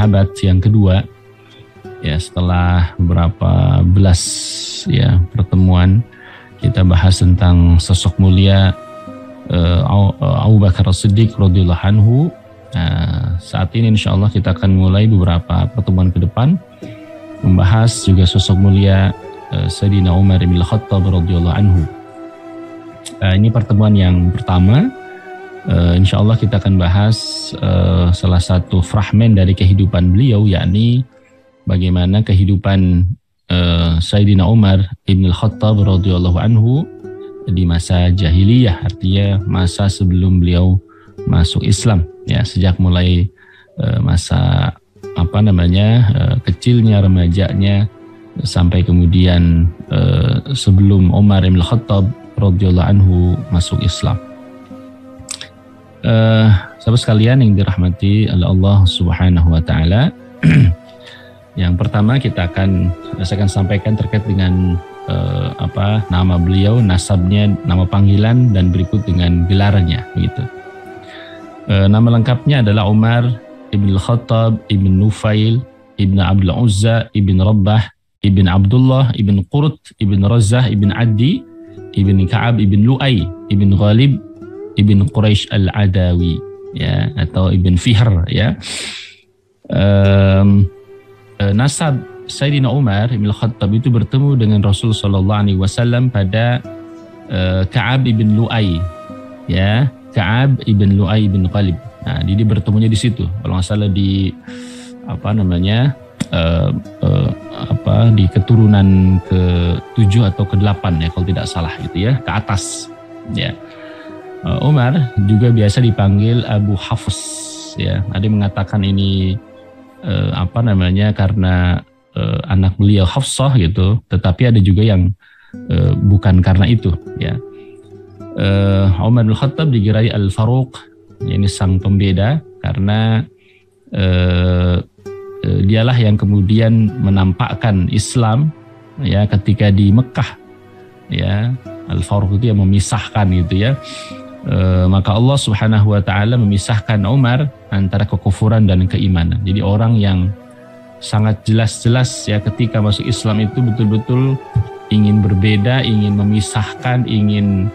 sahabat yang kedua. Ya, setelah beberapa belas ya pertemuan kita bahas tentang sosok mulia Abu Bakar As-Siddiq radhiyallahu anhu. Saat ini insyaallah kita akan mulai beberapa pertemuan ke depan membahas juga sosok mulia Sayyidina Umar bin Khattab radhiyallahu anhu. Ini pertemuan yang pertama. Insyaallah kita akan bahas salah satu fragmen dari kehidupan beliau, yakni bagaimana kehidupan Sayyidina Umar bin Khattab radhiyallahu anhu di masa jahiliyah, artinya masa sebelum beliau masuk Islam, ya, sejak mulai masa kecilnya, remajanya, sampai kemudian sebelum Umar bin Khattab radhiyallahu anhu masuk Islam. Sahabat sekalian yang dirahmati oleh Allah Subhanahu wa taala. Yang pertama saya akan sampaikan terkait dengan nama beliau, nasabnya, nama panggilan, dan berikut dengan gelarnya begitu. Nama lengkapnya adalah Umar ibn Khattab ibn Nufail ibn Abdul Uzza ibn Rabbah ibn Abdullah ibn Qurt ibn Razzah ibn Addi ibn Ka'ab ibn Lu'ay ibn Ghalib ibn Quraisy al-Adawi, ya, atau ibn Fihr, ya. Nasab Sayyidina Umar bin Khattab itu bertemu dengan Rasul sallallahu alaihi wasallam pada Ka'ab ibn Lu'ay, ya, Ka'ab ibn Lu'ay bin Ghalib. Nah, dia bertemunya di situ. Kalau nggak salah di di keturunan ke-7 atau ke-8, ya, kalau tidak salah gitu, ya, ke atas, ya. Umar juga biasa dipanggil Abu Hafs, ya. Ada yang mengatakan ini karena anak beliau Hafsah gitu, tetapi ada juga yang bukan karena itu, ya. Umar bin Khattab digerai Al-Faruq, ini sang pembeda, karena dialah yang kemudian menampakkan Islam, ya, ketika di Mekah, ya. Al-Faruq itu yang memisahkan gitu, ya. Maka Allah Subhanahu wa taala memisahkan Umar antara kekufuran dan keimanan. Jadi orang yang sangat jelas-jelas, ya, ketika masuk Islam itu betul-betul ingin berbeda, ingin memisahkan, ingin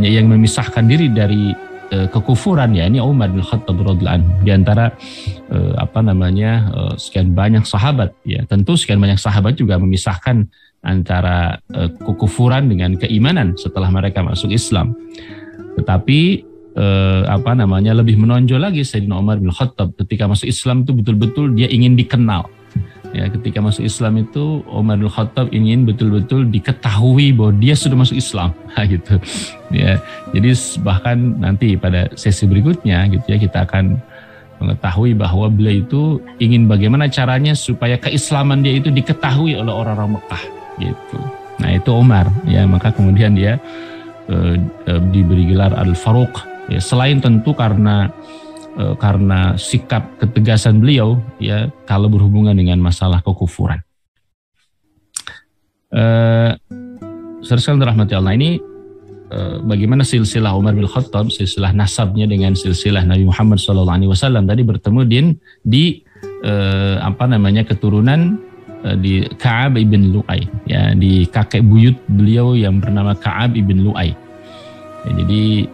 yang memisahkan diri dari kekufuran, ya, ini Umar bin Khattab radhiyallahu anhu. Di antara sekian banyak sahabat, ya, tentu sekian banyak sahabat juga memisahkan antara kekufuran dengan keimanan setelah mereka masuk Islam. Tetapi lebih menonjol lagi Sayyidina Umar bin Khattab ketika masuk Islam itu betul-betul dia ingin dikenal. Ya, ketika masuk Islam itu Umar bin Khattab ingin betul-betul diketahui bahwa dia sudah masuk Islam, gitu. Ya, jadi bahkan nanti pada sesi berikutnya gitu, ya, kita akan mengetahui bahwa beliau itu ingin bagaimana caranya supaya keislaman dia itu diketahui oleh orang-orang Mekah, gitu. Nah, itu Umar, ya, maka kemudian dia diberi gelar Al-Faruq, ya, selain tentu karena sikap ketegasan beliau, ya, kalau berhubungan dengan masalah kekufuran. Saudara dirahmati Allah, ini bagaimana silsilah Umar bin Khattab, silsilah nasabnya dengan silsilah Nabi Muhammad SAW tadi bertemu di keturunan di Ka'ab ibn Lu'ay, ya, di kakek buyut beliau yang bernama Ka'ab ibn Lu'ay. Ya, jadi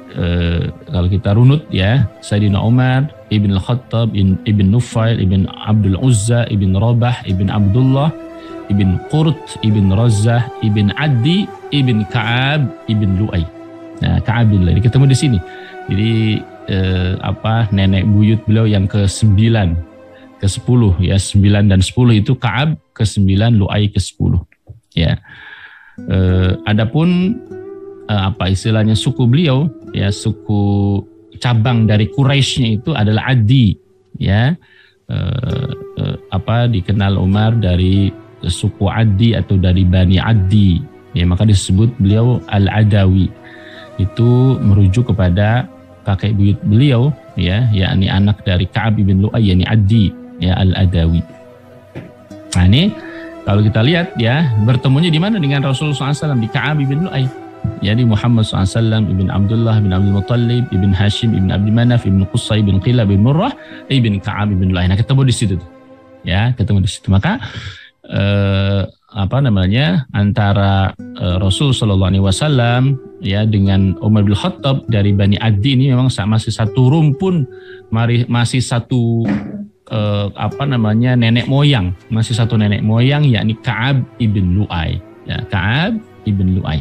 kalau kita runut, ya, Sayyidina Umar ibn Khattab ibn Nufail ibn Abdul Uzza ibn Rabah ibn Abdullah ibn Qurt ibn Razzah ibn Addi ibn Ka'ab ibn Lu'ay. Nah, Ka'ab ibn Lu'ay ketemu di sini. Jadi nenek buyut beliau yang ke-9, ke-10, ya, 9 dan 10 itu Ka'ab, ke-9 Lu'ay, ke-10, ya. Adapun istilahnya suku beliau, ya, suku cabang dari Quraisynya itu adalah Addi, ya. Dikenal Umar dari suku Addi atau dari Bani Addi, ya, maka disebut beliau Al-Adawi. Itu merujuk kepada kakek buyut beliau, ya, yakni anak dari Ka'ab ibn Lu'ay, yakni Addi, ya, Al-Adawi. Nah, ini kalau kita lihat, ya, bertemunya di mana dengan Rasulullah SAW, di Ka'ab ibn Lu'ay, Jadi Muhammad SAW ibn Abdullah ibn Abdul Muttalib ibn Hashim ibn Abdi Manaf ibn Qusay ibn Qilab ibn Murrah ibn Ka'ab ibn Lu'ay. Nah, ketemu di situ tuh. Ya, ketemu di situ. Maka antara Rasul Shallallahu Alaihi Wasallam ya dengan Umar bin Khattab dari Bani Adi ini memang masih satu rumpun, masih satu nenek moyang, masih satu nenek moyang, yakni Ka'ab ibn Lu'ay. Ya, Ka'ab ibn Lu'ay.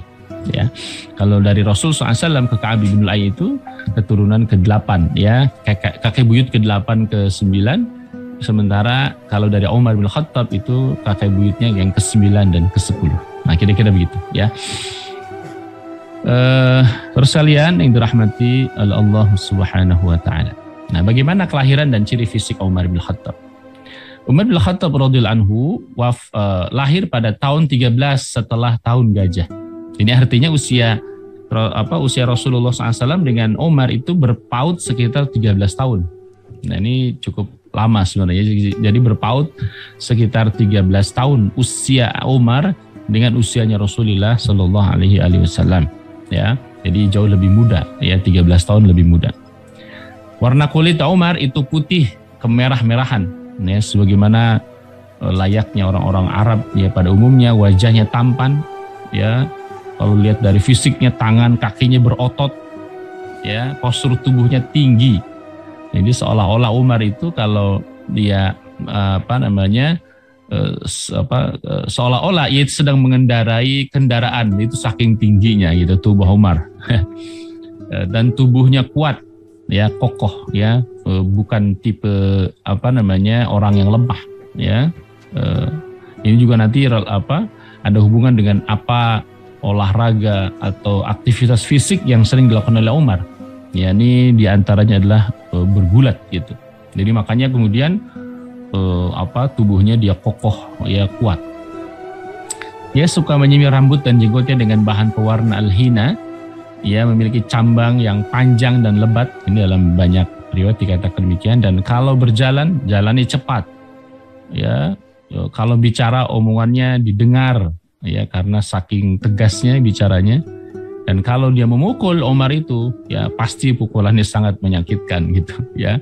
Ya, kalau dari Rasul SAW ke Ka'ab ibn Lu'ay itu keturunan ke-8, ya, kakek buyut ke-8 ke-9. Sementara kalau dari Umar bin Khattab itu kakek buyutnya yang ke-9 dan ke-10. Nah, kira-kira begitu, ya. Terus kalian yang dirahmati oleh Allah Subhanahu wa taala. Nah, bagaimana kelahiran dan ciri fisik Umar bin Khattab? Umar bin Khattab radhiyallahu anhu lahir pada tahun 13 setelah tahun gajah. Ini artinya usia Rasulullah SAW dengan Umar itu berpaut sekitar 13 tahun. Nah, ini cukup lama sebenarnya. Jadi berpaut sekitar 13 tahun usia Umar dengan usianya Rasulullah Shallallahu Alaihi Wasallam. Ya, jadi jauh lebih muda, ya, 13 tahun lebih muda. Warna kulit Umar itu putih kemerah-merahan, ya, sebagaimana layaknya orang-orang Arab, ya, pada umumnya. Wajahnya tampan, ya. Kalau lihat dari fisiknya, tangan kakinya berotot, ya, postur tubuhnya tinggi. Jadi seolah-olah Umar itu kalau dia seolah-olah ia sedang mengendarai kendaraan, itu saking tingginya gitu tubuh Umar. Dan tubuhnya kuat, ya, kokoh, ya, bukan tipe orang yang lemah, ya. Ini juga nanti ada hubungan dengan olahraga atau aktivitas fisik yang sering dilakukan oleh Umar. Ya, ini diantaranya adalah bergulat gitu. Jadi makanya kemudian tubuhnya dia kokoh, ya, kuat. Dia suka menyemir rambut dan jenggotnya dengan bahan pewarna al-hina. Ia memiliki cambang yang panjang dan lebat. Ini dalam banyak riwayat dikatakan demikian. Dan kalau berjalan, jalannya cepat. Ya, kalau bicara omongannya didengar, ya, karena saking tegasnya bicaranya. Dan kalau dia memukul Umar itu, ya, pasti pukulannya sangat menyakitkan gitu, ya.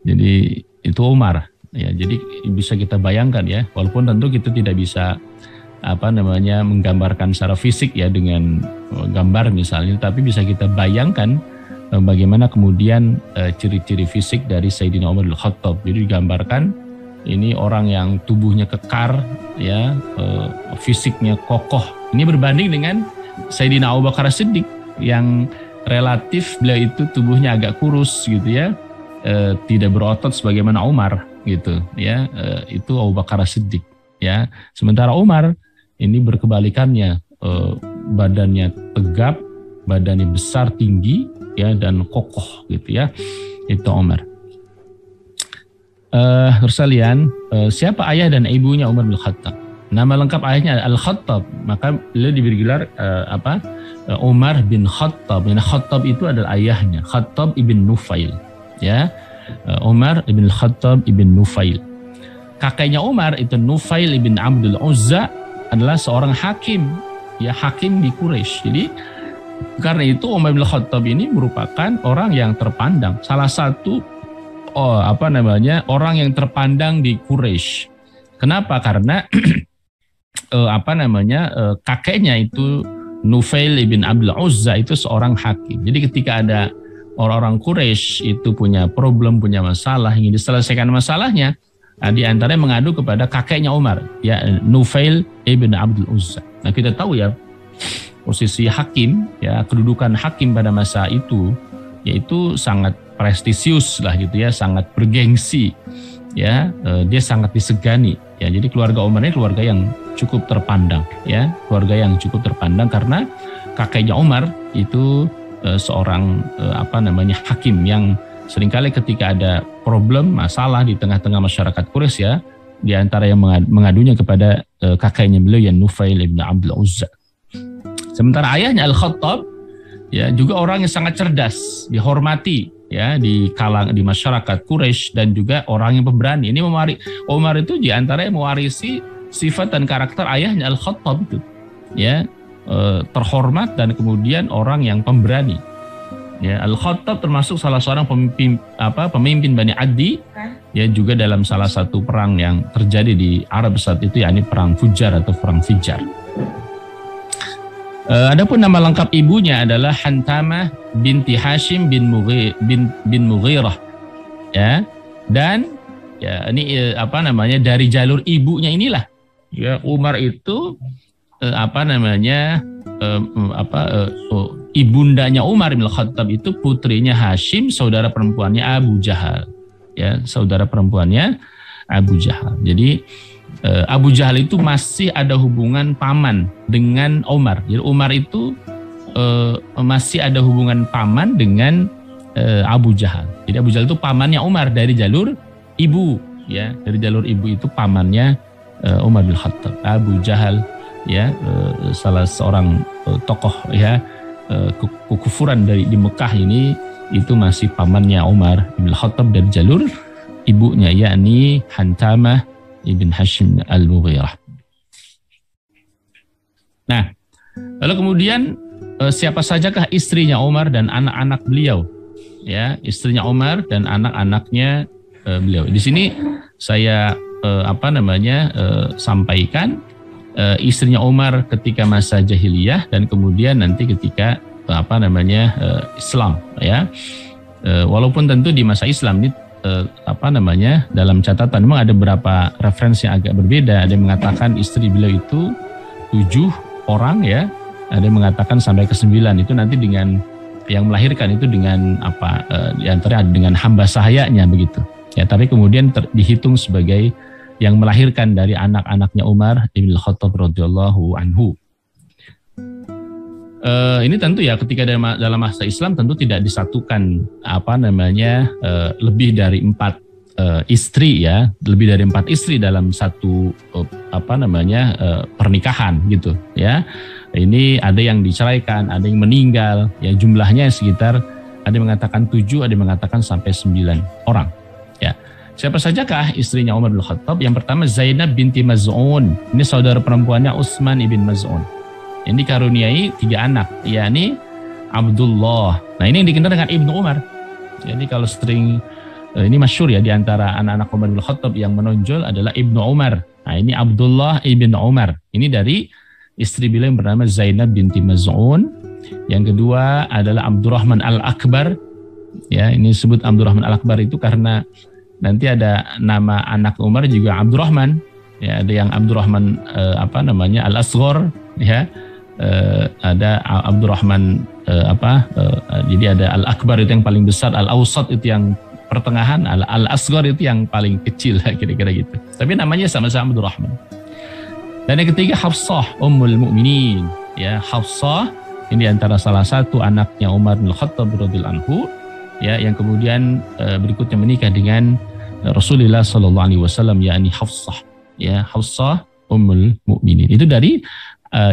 Jadi itu Umar, ya. Jadi bisa kita bayangkan, ya, walaupun tentu kita tidak bisa menggambarkan secara fisik, ya, dengan gambar misalnya, tapi bisa kita bayangkan bagaimana kemudian ciri-ciri fisik dari Sayyidina Umar bin Khattab. Jadi digambarkan ini orang yang tubuhnya kekar, ya, fisiknya kokoh. Ini berbanding dengan Sayyidina Abu Bakar Siddiq yang relatif beliau itu tubuhnya agak kurus gitu, ya, tidak berotot sebagaimana Umar gitu, ya. Itu Abu Bakar Siddiq, ya. Sementara Umar ini berkebalikannya, badannya tegap, badannya besar tinggi, ya, dan kokoh gitu, ya. Itu Umar. Terus kalian, siapa ayah dan ibunya Umar bin Khattab? Nama lengkap ayahnya Al-Khattab, maka beliau diberi gelar Umar bin Khattab. Dan Khattab itu adalah ayahnya, Khattab ibn Nufail, ya. Umar ibn Khattab ibn Nufail. Kakeknya Umar itu Nufail ibn Abdul Uzza adalah seorang hakim, ya, hakim di Quraisy. Jadi karena itu Umar bin Khattab ini merupakan orang yang terpandang, salah satu orang yang terpandang di Quraisy. Kenapa? Karena kakeknya itu Nufail ibn Abdul Uzza itu seorang hakim. Jadi ketika ada orang-orang Quraisy itu punya problem, punya masalah, ingin diselesaikan masalahnya, di antaranya mengadu kepada kakeknya Umar, ya, Nufail ibn Abdul Uzza. Nah, kita tahu, ya, posisi hakim, ya, kedudukan hakim pada masa itu yaitu sangat prestisius lah gitu, ya, sangat bergengsi, ya, dia sangat disegani, ya. Jadi keluarga Umar ini keluarga yang cukup terpandang, ya, keluarga yang cukup terpandang karena kakeknya Umar itu seorang hakim yang seringkali ketika ada problem, masalah di tengah-tengah masyarakat Quraisy, ya, di antara yang mengadunya kepada kakeknya beliau yang Nufail ibn Abdul Uzza. Sementara ayahnya Al-Khattab, ya, juga orang yang sangat cerdas, dihormati, ya, di masyarakat Quraisy, dan juga orang yang pemberani. Ini Umar itu di antara yang mewarisi sifat dan karakter ayahnya Al-Khattab itu, ya. terhormat dan kemudian orang yang pemberani. Ya, Al-Khattab termasuk salah seorang pemimpin Bani Adi, ya, juga dalam salah satu perang yang terjadi di Arab saat itu, yakni perang Fujar atau perang Fijar. Adapun nama lengkap ibunya adalah Hantamah binti Hashim bin Mughirah, ya, dan ya ini dari jalur ibunya inilah, ya, Umar itu ibundanya Umar bin Khattab itu putrinya Hashim, saudara perempuannya Abu Jahal, ya, saudara perempuannya Abu Jahal. Jadi Abu Jahal itu masih ada hubungan paman dengan Umar. Jadi Umar itu masih ada hubungan paman dengan Abu Jahal. Jadi Abu Jahal itu pamannya Umar dari jalur ibu, ya, dari jalur ibu itu pamannya Umar bin Khattab. Abu Jahal, ya, salah seorang tokoh, ya, kekufuran di Mekah ini, itu masih pamannya Umar bin Khattab dari jalur ibunya, yakni Hantamah ibn Hashim al-Mughirah. Nah, lalu kemudian siapa sajakah istrinya Umar dan anak-anak beliau? Ya, istrinya Umar dan anak-anaknya beliau. Di sini saya sampaikan istrinya Umar ketika masa jahiliyah dan kemudian nanti ketika Islam, ya. Walaupun tentu di masa Islam ini dalam catatan memang ada beberapa referensi yang agak berbeda. Ada yang mengatakan istri beliau itu 7 orang, ya. Ada yang mengatakan sampai ke 9. Itu nanti dengan yang melahirkan itu dengan diantara dengan hamba sahayanya begitu. Ya, tapi kemudian dihitung sebagai yang melahirkan dari anak-anaknya Umar bin Khattab radhiyallahu anhu. Ini tentu ya ketika dalam masa Islam tentu tidak disatukan lebih dari 4 istri, ya, lebih dari 4 istri dalam satu pernikahan gitu, ya. Ini ada yang diceraikan, ada yang meninggal, ya, jumlahnya sekitar ada yang mengatakan 7, ada yang mengatakan sampai 9 orang, ya. Siapa sajakah istrinya Umar bin Khattab? Yang pertama Zainab binti Maz'un. Ini saudara perempuannya Utsman ibn Maz'un. Ini dikaruniai 3 anak, yakni Abdullah. Nah, ini yang dikenal dengan Ibnu Umar. Jadi kalau sering ini masyhur, ya, di antara anak-anak Umar bin Khattab yang menonjol adalah Ibnu Umar. Nah, ini Abdullah ibn Umar. Ini dari istri beliau yang bernama Zainab binti Maz'un. Yang kedua adalah Abdurrahman Al-Akbar. Ya, ini disebut Abdurrahman Al-Akbar itu karena nanti ada nama anak Umar juga Abdurrahman. Ya, ada yang Abdurrahman Al-Asghar, ya. Ada Abdurrahman jadi ada Al-Akbar itu yang paling besar, Al-Awsat itu yang pertengahan, Al-Asghar itu yang paling kecil, kira-kira gitu. Tapi namanya sama-sama Abdurrahman. Dan yang ketiga Hafsah Ummul Mukminin, ya, Hafsah ini antara salah satu anaknya Umar bin Khattab radhiyallahu anhu, ya, yang kemudian berikutnya menikah dengan Rasulullah sallallahu alaihi wasallam, yakni Hafsah, ya, Hafsah Ummul Mukminin. Itu dari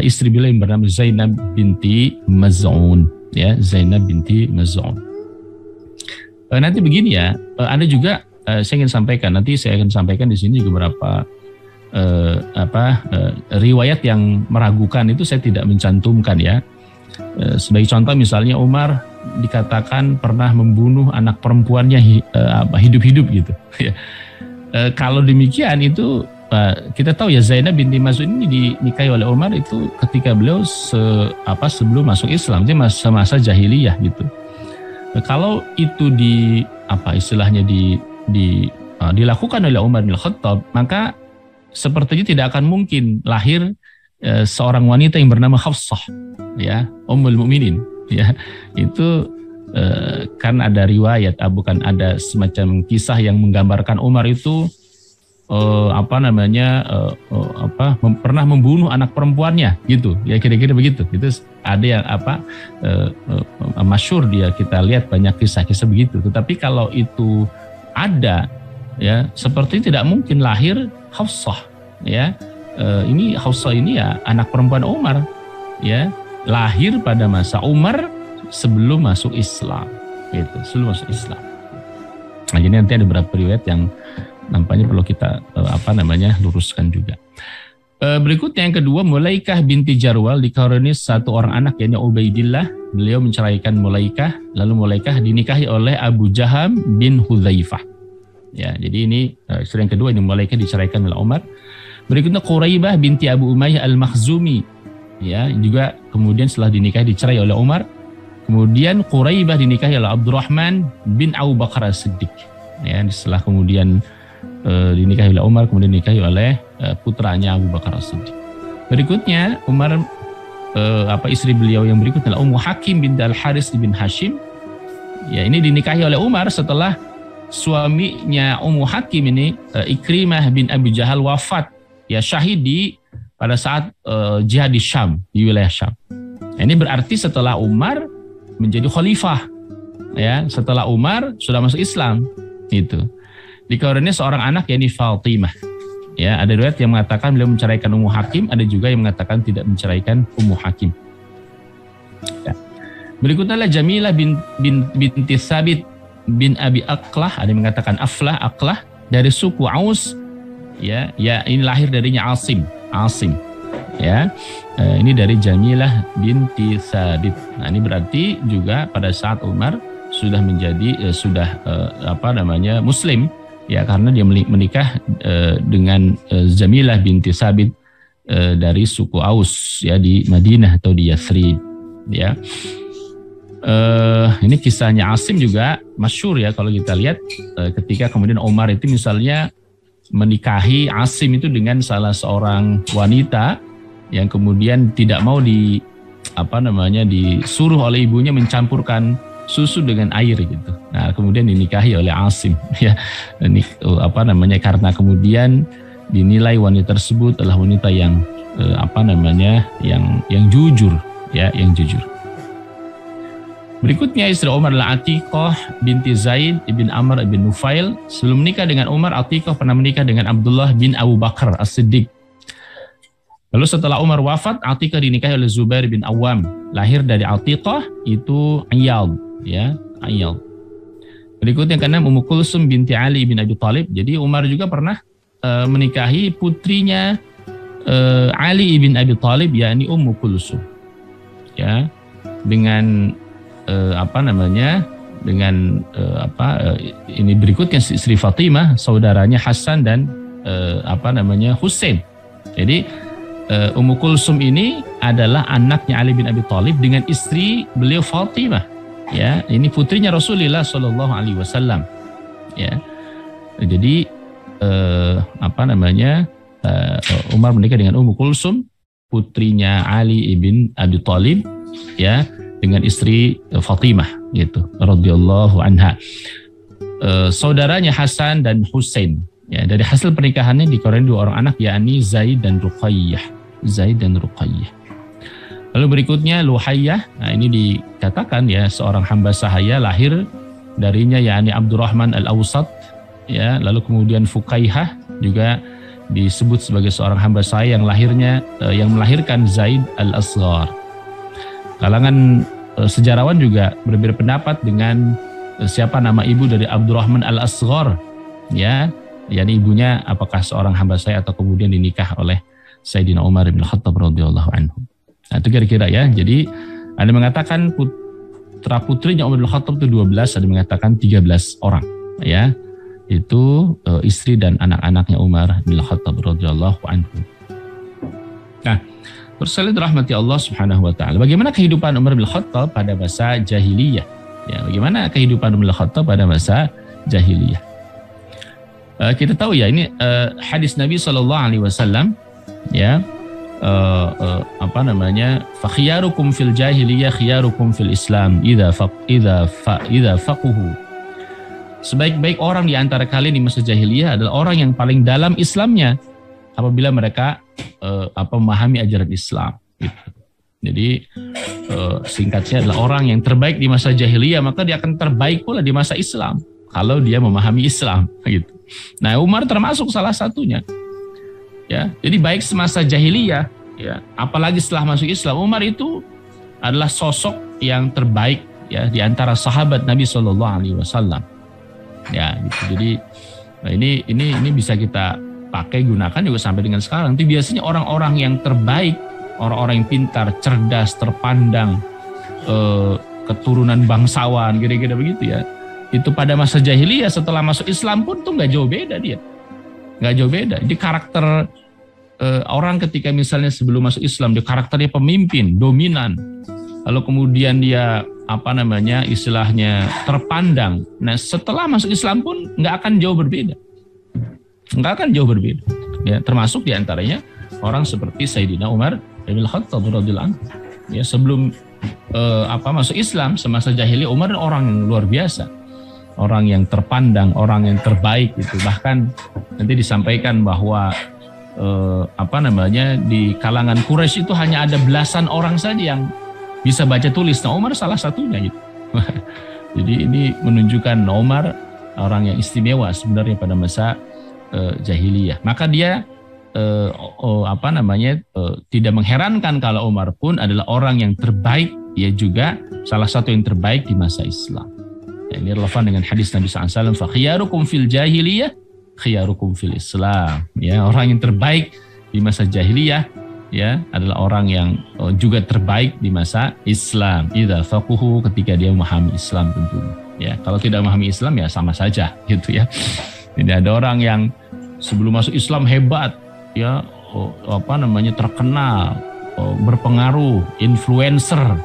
istri beliau yang bernama Zainab binti Maz'un, ya, Zainab binti Maz'un. Nanti begini, ya, ada juga saya ingin sampaikan, nanti saya akan sampaikan di sini juga beberapa riwayat yang meragukan, itu saya tidak mencantumkan, ya. Sebagai contoh misalnya Umar dikatakan pernah membunuh anak perempuannya hidup-hidup gitu. Kalau demikian itu kita tahu, ya, Zainab binti Maz'un ini dinikahi oleh Umar itu ketika beliau sebelum masuk Islam, dia masa jahiliyah gitu. Kalau itu dilakukan oleh Umar bin Khattab, maka sepertinya tidak akan mungkin lahir seorang wanita yang bernama Hafsah, ya, Ummul Mukminin, ya. Itu kan ada riwayat, bukan ada semacam kisah yang menggambarkan Umar itu pernah membunuh anak perempuannya gitu, ya, kira-kira begitu. Itu ada yang masyhur, dia kita lihat banyak kisah-kisah begitu. Tetapi kalau itu ada, ya, seperti tidak mungkin lahir Hafsah, ya. Ini Hafsah ini, ya, anak perempuan Umar, ya, lahir pada masa Umar sebelum masuk Islam, gitu, sebelum masuk Islam. Nah, jadi nanti ada beberapa riwayat yang nampaknya perlu kita luruskan juga. Berikutnya yang kedua, Mulaikah binti Jarwal dikaruniai satu orang anak yakni Ubaidillah. Beliau menceraikan Mulaikah, lalu Mulaikah dinikahi oleh Abu Jaham bin Hudzaifah. Ya, jadi ini istri yang kedua, ini Mulaikah diceraikan oleh Umar. Berikutnya Quraibah binti Abu Umayyah Al-Makhzumi. Ya, juga kemudian setelah dinikahi dicerai oleh Umar. Kemudian Quraibah dinikahi oleh Abdurrahman bin Abu Bakar As-Siddiq. Ya, setelah kemudian dinikahi oleh Umar, kemudian dinikahi oleh putranya Abu Bakar As-Siddiq. Berikutnya Umar istri beliau yang berikutnya adalah Ummu Hakim bin Al-Haris bin Hashim. Ya, ini dinikahi oleh Umar setelah suaminya Ummu Hakim ini Ikrimah bin Abi Jahal wafat, ya syahid pada saat jihad di Syam, di wilayah Syam. Nah, ini berarti setelah Umar menjadi khalifah, ya setelah Umar sudah masuk Islam itu. Dikaruniai seorang anak yakni Fatimah. Ya, ada riwayat yang mengatakan beliau menceraikan Ummu Hakim, ada juga yang mengatakan tidak menceraikan Ummu Hakim. Ya. Berikutnya adalah Jamilah binti Thabit bin Abi Aqlah, ada yang mengatakan Aqlah dari suku Aus. Ya, ini lahir darinya Asim. Ya, ini dari Jamilah binti Thabit. Nah, ini berarti juga pada saat Umar sudah menjadi Muslim, ya karena dia menikah dengan Jamilah binti Thabit dari suku Aus, ya di Madinah atau di Yathrib. Ya, ini kisahnya Asim juga masyhur ya kalau kita lihat ketika kemudian Umar itu misalnya menikahi Asim itu dengan salah seorang wanita yang kemudian tidak mau disuruh oleh ibunya mencampurkan susu dengan air gitu. Nah, kemudian dinikahi oleh Asim ya. Ini karena kemudian dinilai wanita tersebut adalah wanita yang yang jujur ya, yang jujur. Berikutnya istri Umar adalah Atiqah binti Zaid ibn Amr ibn Nufail. Sebelum menikah dengan Umar, Atiqah pernah menikah dengan Abdullah bin Abu Bakar As-Siddiq. Lalu setelah Umar wafat, Atiqah dinikahi oleh Zubair bin Awam. Lahir dari Atiqah itu Iyad, ya, Iyad. Berikutnya yang keenam Ummu Kulsum binti Ali bin Abi Thalib. Jadi Umar juga pernah menikahi putrinya Ali bin Abi Thalib, yakni Ummu Kulsum. Ya, dengan ini berikutnya Sri Fatimah, saudaranya Hasan dan Husain. Jadi Ummu Kulsum ini adalah anaknya Ali bin Abi Thalib dengan istri beliau Fatimah. Ya, ini putrinya Rasulullah Shallallahu Alaihi Wasallam. Ya, jadi Umar menikah dengan Ummu Kulsum, putrinya Ali bin Abi Thalib, ya, dengan istri Fatimah gitu radhiyallahu anha. Saudaranya Hasan dan Husain. Ya, dari hasil pernikahannya dikaruniai dua orang anak yakni Zaid dan Ruqayyah. Lalu berikutnya Luhayyah. Nah, ini dikatakan ya seorang hamba sahaya lahir darinya yakni Abdurrahman Al-Awsat, ya. Lalu kemudian Fukaihah juga disebut sebagai seorang hamba sahaya yang melahirkan Zaid Al-Asghar. Kalangan sejarawan juga berbeda pendapat dengan siapa nama ibu dari Abdurrahman Al-Asghar, ya, yakni ibunya apakah seorang hamba sahaya atau kemudian dinikah oleh Sayyidina Umar bin Khattab radhiyallahu anhu. Nah, itu kira-kira ya. Jadi ada mengatakan putra putrinya Umar bin Khattab itu 12, ada mengatakan 13 orang, ya. Itu istri dan anak-anaknya Umar bin Khattab radhiyallahu anhu. Nah, bersalawat rahmati Allah Subhanahu wa taala. Bagaimana kehidupan Umar bin Khattab pada masa jahiliyah? Ya, bagaimana kehidupan Umar bin Khattab pada masa jahiliyah? Kita tahu ya ini hadis Nabi sallallahu alaihi wasallam, ya. Fa khiyarukum fil jahiliyah khiyarukum fil Islam idza faquhu. Sebaik-baik orang di antara kalian di masa jahiliyah adalah orang yang paling dalam Islamnya apabila mereka memahami ajaran Islam gitu. Jadi singkatnya adalah orang yang terbaik di masa jahiliyah maka dia akan terbaik pula di masa Islam kalau dia memahami Islam gitu. Nah, Umar termasuk salah satunya. Ya, jadi baik semasa jahiliyah, ya, apalagi setelah masuk Islam, Umar itu adalah sosok yang terbaik ya di antara sahabat Nabi Shallallahu Alaihi Wasallam. Ya, gitu. Jadi ini bisa kita pakai gunakan juga sampai dengan sekarang. Itu biasanya orang-orang yang terbaik, orang-orang yang pintar, cerdas, terpandang, keturunan bangsawan, kira-kira begitu ya. Itu pada masa jahiliyah, setelah masuk Islam pun tuh nggak jauh beda dia, nggak jauh beda. Jadi karakter orang ketika misalnya sebelum masuk Islam dia karakternya pemimpin, dominan, lalu kemudian dia istilahnya terpandang. Nah setelah masuk Islam pun nggak akan jauh berbeda, ya, termasuk diantaranya orang seperti Sayyidina Umar bin Khattab radhiyallahu anhu. Ya, sebelum masuk Islam, semasa jahiliyah Umar orang yang luar biasa, orang yang terpandang, orang yang terbaik itu. Bahkan nanti disampaikan bahwa di kalangan Quraisy itu hanya ada belasan orang saja yang bisa baca tulis. Nah, Umar salah satunya gitu. Jadi ini menunjukkan Umar orang yang istimewa sebenarnya pada masa jahiliyah. Maka dia tidak mengherankan kalau Umar pun adalah orang yang terbaik, ia juga salah satu yang terbaik di masa Islam. Ya, ini relevan dengan hadis Nabi SAW, fa khiyarukum fil jahiliyah khiyarukum fil Islam. Ya, orang yang terbaik di masa jahiliyah ya adalah orang yang juga terbaik di masa Islam. Idza faquhu, ketika dia memahami Islam tentunya. Ya, kalau tidak memahami Islam ya sama saja gitu ya. Ini ada orang yang sebelum masuk Islam hebat, ya terkenal, berpengaruh, influencer.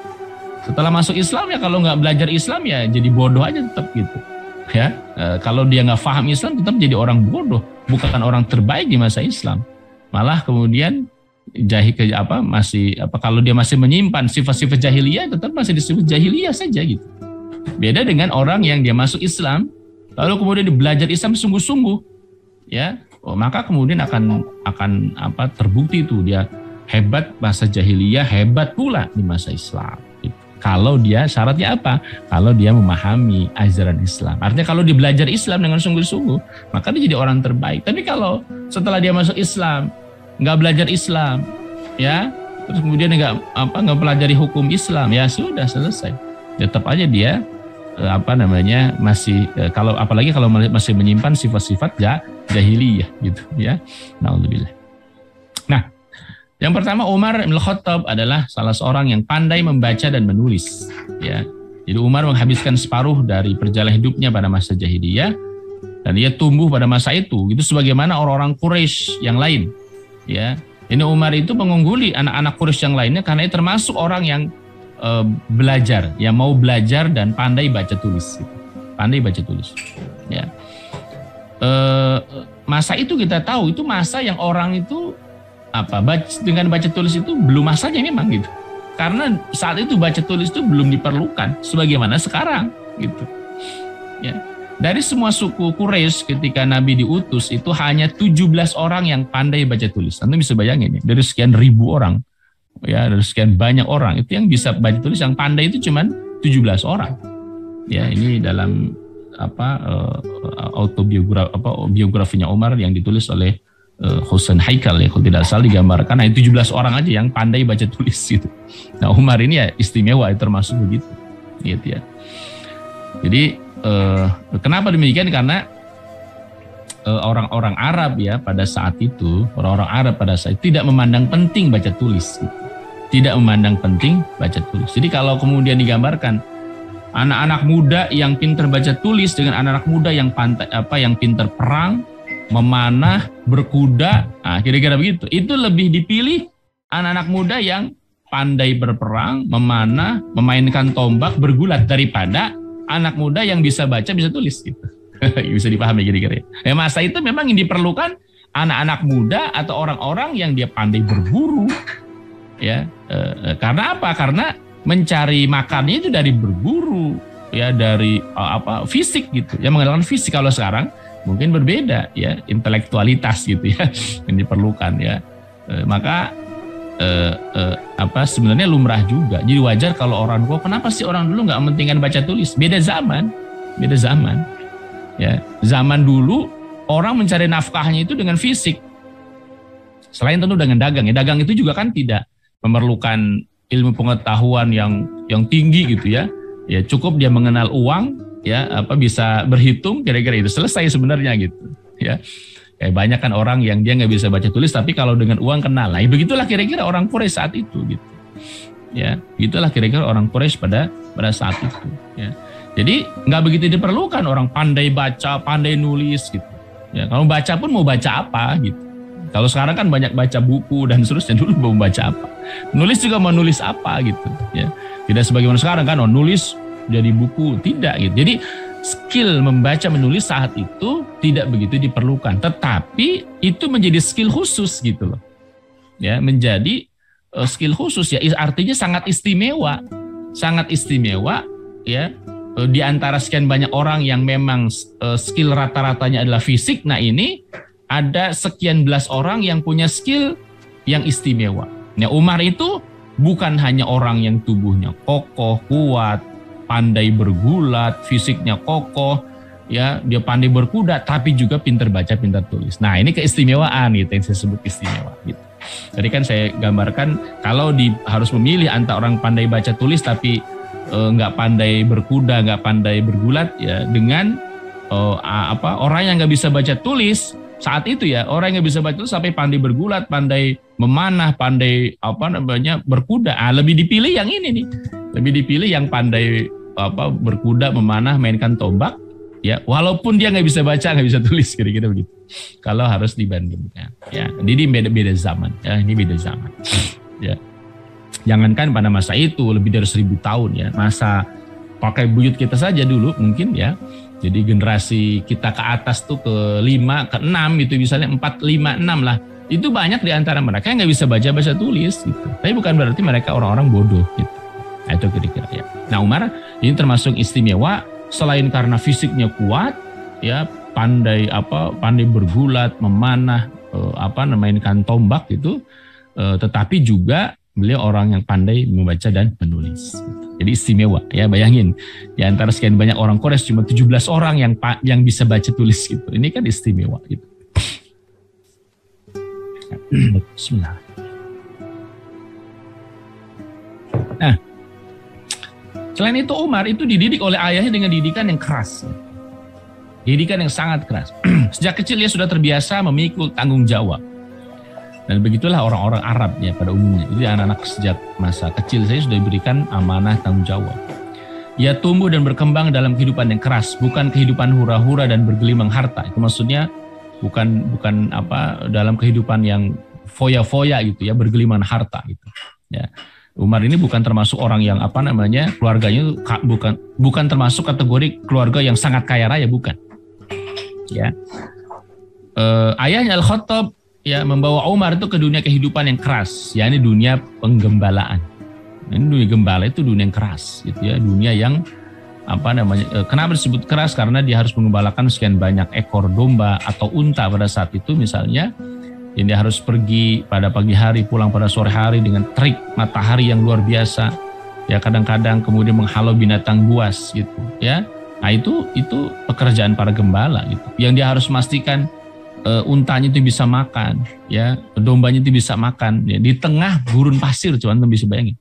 Setelah masuk Islam ya kalau nggak belajar Islam ya jadi bodoh aja tetap gitu. Ya, kalau dia nggak paham Islam tetap jadi orang bodoh, bukan orang terbaik di masa Islam. Malah kemudian kalau dia masih menyimpan sifat-sifat jahiliyah tetap masih disebut jahiliyah saja gitu. Beda dengan orang yang dia masuk Islam lalu kemudian dia belajar Islam sungguh-sungguh, ya, maka kemudian akan terbukti itu dia hebat masa jahiliyah, hebat pula di masa Islam. Kalau dia syaratnya apa? Kalau dia memahami ajaran Islam. Artinya kalau dia belajar Islam dengan sungguh-sungguh, maka dia jadi orang terbaik. Tapi kalau setelah dia masuk Islam, nggak belajar Islam, ya, terus kemudian nggak pelajari hukum Islam, ya sudah selesai. Tetap aja dia apalagi kalau masih menyimpan sifat-sifat jahiliyah gitu, ya. Naudzubillah. Nah, yang pertama, Umar bin Khattab adalah salah seorang yang pandai membaca dan menulis. Ya, jadi Umar menghabiskan separuh dari perjalanan hidupnya pada masa jahiliyah dan dia tumbuh pada masa itu. Gitu sebagaimana orang-orang Quraisy yang lain. Ya, ini Umar itu mengungguli anak-anak Quraisy yang lainnya karena dia termasuk orang yang belajar, yang mau belajar dan pandai baca tulis. Gitu. Pandai baca tulis. Ya, masa itu kita tahu itu masa yang orang itu dengan baca tulis itu belum masanya memang gitu. Karena saat itu baca tulis itu belum diperlukan sebagaimana sekarang gitu. Ya. Dari semua suku Quraisy ketika Nabi diutus itu hanya 17 orang yang pandai baca tulis. Anda bisa bayangin ya, dari sekian ribu orang. Ya, dari sekian banyak orang itu yang bisa baca tulis, yang pandai itu cuma 17 orang. Ya, ini dalam biografinya Umar yang ditulis oleh Husain Haikal ya, kalau tidak salah digambarkan hanya 17 orang aja yang pandai baca tulis gitu. Nah, Umar ini ya istimewa, termasuk begitu gitu ya. Jadi kenapa demikian? Karena orang-orang Arab ya pada saat itu, tidak memandang penting baca tulis gitu. Tidak memandang penting baca tulis. Jadi kalau kemudian digambarkan anak-anak muda yang pintar baca tulis dengan anak-anak muda yang pintar perang, memanah, berkuda, kira-kira begitu. Itu lebih dipilih anak-anak muda yang pandai berperang, memanah, memainkan tombak, bergulat daripada anak muda yang bisa baca, bisa tulis gitu. Bisa dipahami kira-kira. Ya, masa itu memang yang diperlukan anak-anak muda atau orang-orang yang dia pandai berburu. Ya, karena apa? Karena mencari makannya itu dari berburu, ya, dari fisik gitu. Ya, mengandalkan fisik. Kalau sekarang mungkin berbeda ya, intelektualitas gitu ya yang diperlukan ya. Maka sebenarnya lumrah juga. Jadi wajar kalau orang tua, kenapa sih orang dulu nggak mementingkan baca tulis? Beda zaman. Ya, zaman dulu orang mencari nafkahnya itu dengan fisik. Selain tentu dengan dagang ya. Dagang itu juga kan tidak memerlukan ilmu pengetahuan yang tinggi gitu ya. Ya cukup dia mengenal uang, ya bisa berhitung, kira-kira itu selesai sebenarnya gitu ya. Kayak banyak kan orang yang dia nggak bisa baca tulis, tapi kalau dengan uang kenal. Nah, begitulah kira-kira orang Quraisy saat itu gitu. Ya, itulah kira-kira orang Quraisy pada saat itu. Ya. Jadi nggak begitu diperlukan orang pandai baca, pandai nulis gitu. Ya, kalau baca pun mau baca apa gitu. Kalau sekarang kan banyak baca buku dan seterusnya, dulu mau baca apa. Nulis juga mau nulis apa gitu. Ya, tidak sebagaimana sekarang kan, nulis jadi buku, tidak gitu. Jadi skill membaca menulis saat itu tidak begitu diperlukan, tetapi itu menjadi skill khusus gitu loh. Ya, menjadi skill khusus ya, artinya sangat istimewa ya. Di antara sekian banyak orang yang memang skill rata-ratanya adalah fisik, nah ini ada sekian belas orang yang punya skill yang istimewa. Nah, Umar itu bukan hanya orang yang tubuhnya kokoh, kuat, pandai bergulat, fisiknya kokoh, ya dia pandai berkuda, tapi juga pintar baca, pintar tulis. Nah, ini keistimewaan gitu yang saya sebut istimewa gitu. Tadi kan saya gambarkan kalau harus memilih antara orang pandai baca tulis tapi nggak pandai berkuda, nggak pandai bergulat, ya dengan orang yang nggak bisa baca tulis saat itu ya, orang yang nggak bisa baca tulis sampai pandai bergulat, pandai memanah, pandai berkuda. Lebih dipilih yang ini nih, lebih dipilih yang pandai berkuda, memanah, mainkan tombak, ya walaupun dia nggak bisa baca, nggak bisa tulis, kira-kira begitu. Kalau harus dibandingkan, ya jadi beda zaman, ya ini beda zaman, ya. Jangankan pada masa itu lebih dari 1000 tahun ya, masa pakai buyut kita saja dulu mungkin ya. Jadi generasi kita ke atas tuh ke 5, ke 6 itu misalnya 4, 5, 6 lah. Itu banyak di antara mereka yang nggak bisa baca tulis gitu. Tapi bukan berarti mereka orang-orang bodoh gitu. Nah, itu kira-kira ya. Nah, Umar ini termasuk istimewa selain karena fisiknya kuat, ya pandai bergulat, memanah, mainkan tombak gitu, tetapi juga beliau orang yang pandai membaca dan menulis. Jadi istimewa ya, bayangin di antara sekian banyak orang Quraisy cuma 17 orang yang bisa baca tulis gitu. Ini kan istimewa gitu. Bismillah. Nah, selain itu Umar itu dididik oleh ayahnya dengan didikan yang keras. Didikan yang sangat keras. Sejak kecil dia sudah terbiasa memikul tanggung jawab. Dan begitulah orang-orang Arab ya pada umumnya. Jadi anak-anak sejak masa kecil saya sudah diberikan amanah tanggung jawab. Ia tumbuh dan berkembang dalam kehidupan yang keras, bukan kehidupan hura-hura dan bergelimang harta. Itu maksudnya bukan dalam kehidupan yang foya-foya gitu ya, bergelimang harta gitu. Ya. Umar ini bukan termasuk orang yang keluarganya bukan termasuk kategori keluarga yang sangat kaya raya, bukan. Ya. Ayahnya Al-Khattab ya membawa Umar itu ke dunia kehidupan yang keras, yakni dunia penggembalaan. Ini dunia gembala itu dunia yang keras gitu ya, dunia yang kenapa disebut keras? Karena dia harus menggembalakan sekian banyak ekor domba atau unta pada saat itu misalnya. Yang dia harus pergi pada pagi hari, pulang pada sore hari dengan terik matahari yang luar biasa. Ya kadang-kadang kemudian menghalau binatang buas gitu ya. Nah itu pekerjaan para gembala gitu. Yang dia harus memastikan untanya itu bisa makan, ya dombanya itu bisa makan ya, di tengah gurun pasir, coba anda bisa bayangin.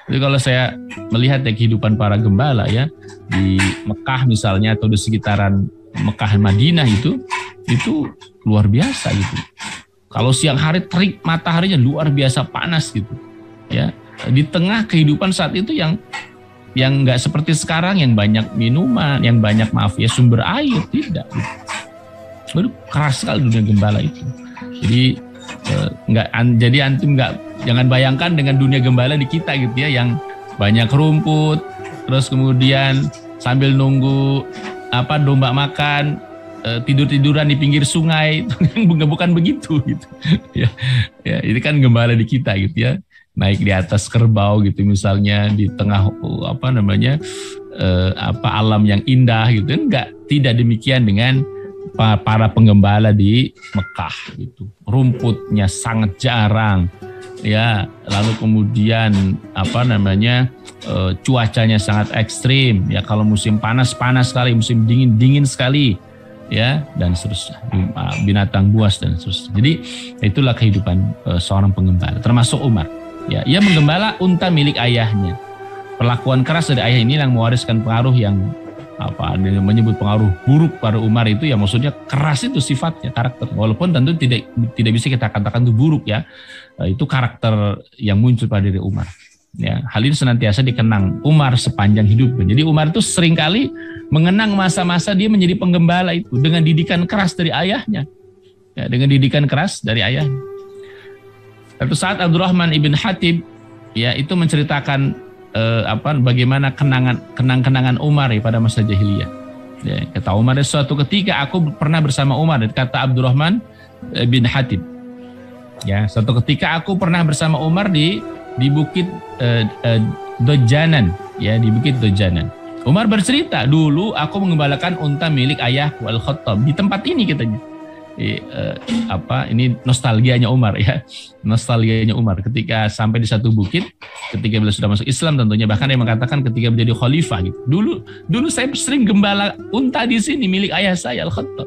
Jadi kalau saya melihat ya kehidupan para gembala ya di Mekah misalnya atau di sekitaran Mekah Madinah itu luar biasa gitu. Kalau siang hari terik mataharinya luar biasa panas gitu, ya di tengah kehidupan saat itu yang nggak seperti sekarang yang banyak minuman, yang banyak sumber air, tidak. Gitu. Waduh, keras sekali dunia gembala itu. Jadi antum jangan bayangkan dengan dunia gembala di kita gitu ya, yang banyak rumput, terus kemudian sambil nunggu domba makan, tidur-tiduran di pinggir sungai, bukan begitu gitu. Ya, ini kan gembala di kita gitu ya, naik di atas kerbau gitu misalnya di tengah alam yang indah gitu. Tidak demikian dengan para penggembala di Mekah gitu. Rumputnya sangat jarang ya, lalu kemudian cuacanya sangat ekstrim ya, kalau musim panas sekali, musim dingin sekali ya, dan seterusnya, binatang buas dan seterusnya. Jadi itulah kehidupan seorang penggembala, termasuk Umar ya. Ia menggembala unta milik ayahnya. Perlakuan keras dari ayah ini yang mewariskan pengaruh yang menyebut pengaruh buruk pada Umar itu ya maksudnya keras itu sifatnya, karakter. Walaupun tentu tidak bisa kita katakan itu buruk ya. Itu karakter yang muncul pada diri Umar. Ya, hal ini senantiasa dikenang Umar sepanjang hidupnya. Jadi Umar itu seringkali mengenang masa-masa dia menjadi penggembala itu dengan didikan keras dari ayahnya. Ya, dengan didikan keras dari ayahnya. Satu saat Abdurrahman ibn Hatib ya itu menceritakan bagaimana kenang-kenangan Umar ya, pada masa jahiliyah. Ya, kata Umar, suatu ketika aku pernah bersama Umar, kata Abdurrahman bin Hatib. Ya, suatu ketika aku pernah bersama Umar di bukit Dojanan, ya di bukit Dojanan. Umar bercerita, dulu aku mengembalakan unta milik ayahku Al-Khattab di tempat ini katanya. Ini nostalgianya Umar ya, nostalgianya Umar ketika sampai di satu bukit, ketika beliau sudah masuk Islam tentunya, bahkan dia mengatakan ketika menjadi khalifah gitu. Dulu saya sering gembala unta di sini milik ayah saya Al-Khattab.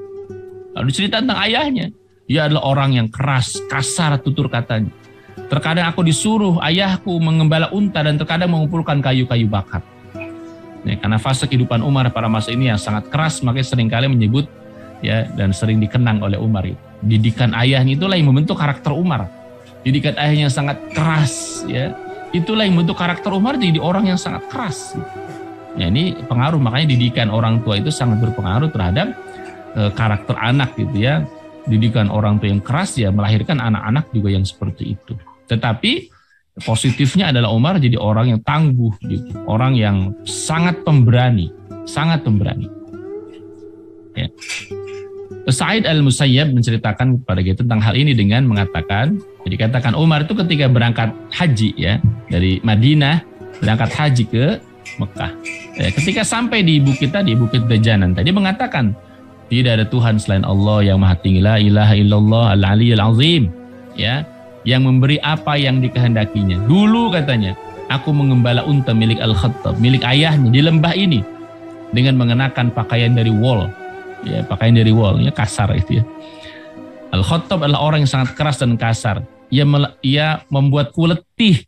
Lalu cerita tentang ayahnya, dia adalah orang yang keras, kasar tutur katanya. Terkadang aku disuruh ayahku mengembala unta dan terkadang mengumpulkan kayu-kayu bakar. Ya, karena fase kehidupan Umar pada masa ini yang sangat keras, makanya seringkali menyebut ya dan sering dikenang oleh Umar itu. Didikan ayahnya itulah yang membentuk karakter Umar. Didikan ayahnya yang sangat keras ya, itulah yang membentuk karakter Umar jadi orang yang sangat keras. Ya, ini pengaruh, makanya didikan orang tua itu sangat berpengaruh terhadap karakter anak gitu ya. Didikan orang tua yang keras ya melahirkan anak-anak juga yang seperti itu. Tetapi positifnya adalah Umar jadi orang yang tangguh gitu, orang yang sangat pemberani, sangat pemberani. Ya. Sa'id al-Musayyab menceritakan kepada kita tentang hal ini dengan mengatakan, jadi katakan Umar itu ketika berangkat haji ya dari Madinah berangkat haji ke Mekah. Ya, ketika sampai di bukit tadi, Bukit Dajanan tadi mengatakan tidak ada Tuhan selain Allah yang Maha Tinggi, la ilaha illallah al-aliyyul azim, ya, yang memberi apa yang dikehendakinya. Dulu katanya, aku mengembala unta milik Al-Khattab, milik ayahnya di lembah ini dengan mengenakan pakaian dari wol. Ya, pakaian dari wol, ya kasar itu ya. Al-Khattab adalah orang yang sangat keras dan kasar. Ia membuatku letih,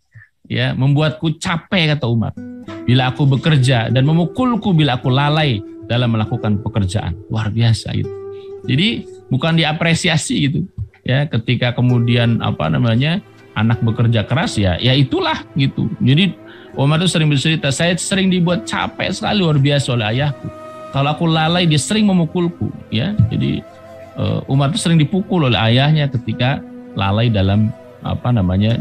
ya, membuatku capek kata Umar. Bila aku bekerja dan memukulku bila aku lalai dalam melakukan pekerjaan. Luar biasa itu. Jadi bukan diapresiasi gitu. Ya, ketika kemudian anak bekerja keras ya itulah gitu. Jadi Umar itu sering bercerita, saya sering dibuat capek sekali luar biasa oleh ayahku. Kalau aku lalai dia sering memukulku ya. Jadi Umar itu sering dipukul oleh ayahnya ketika lalai dalam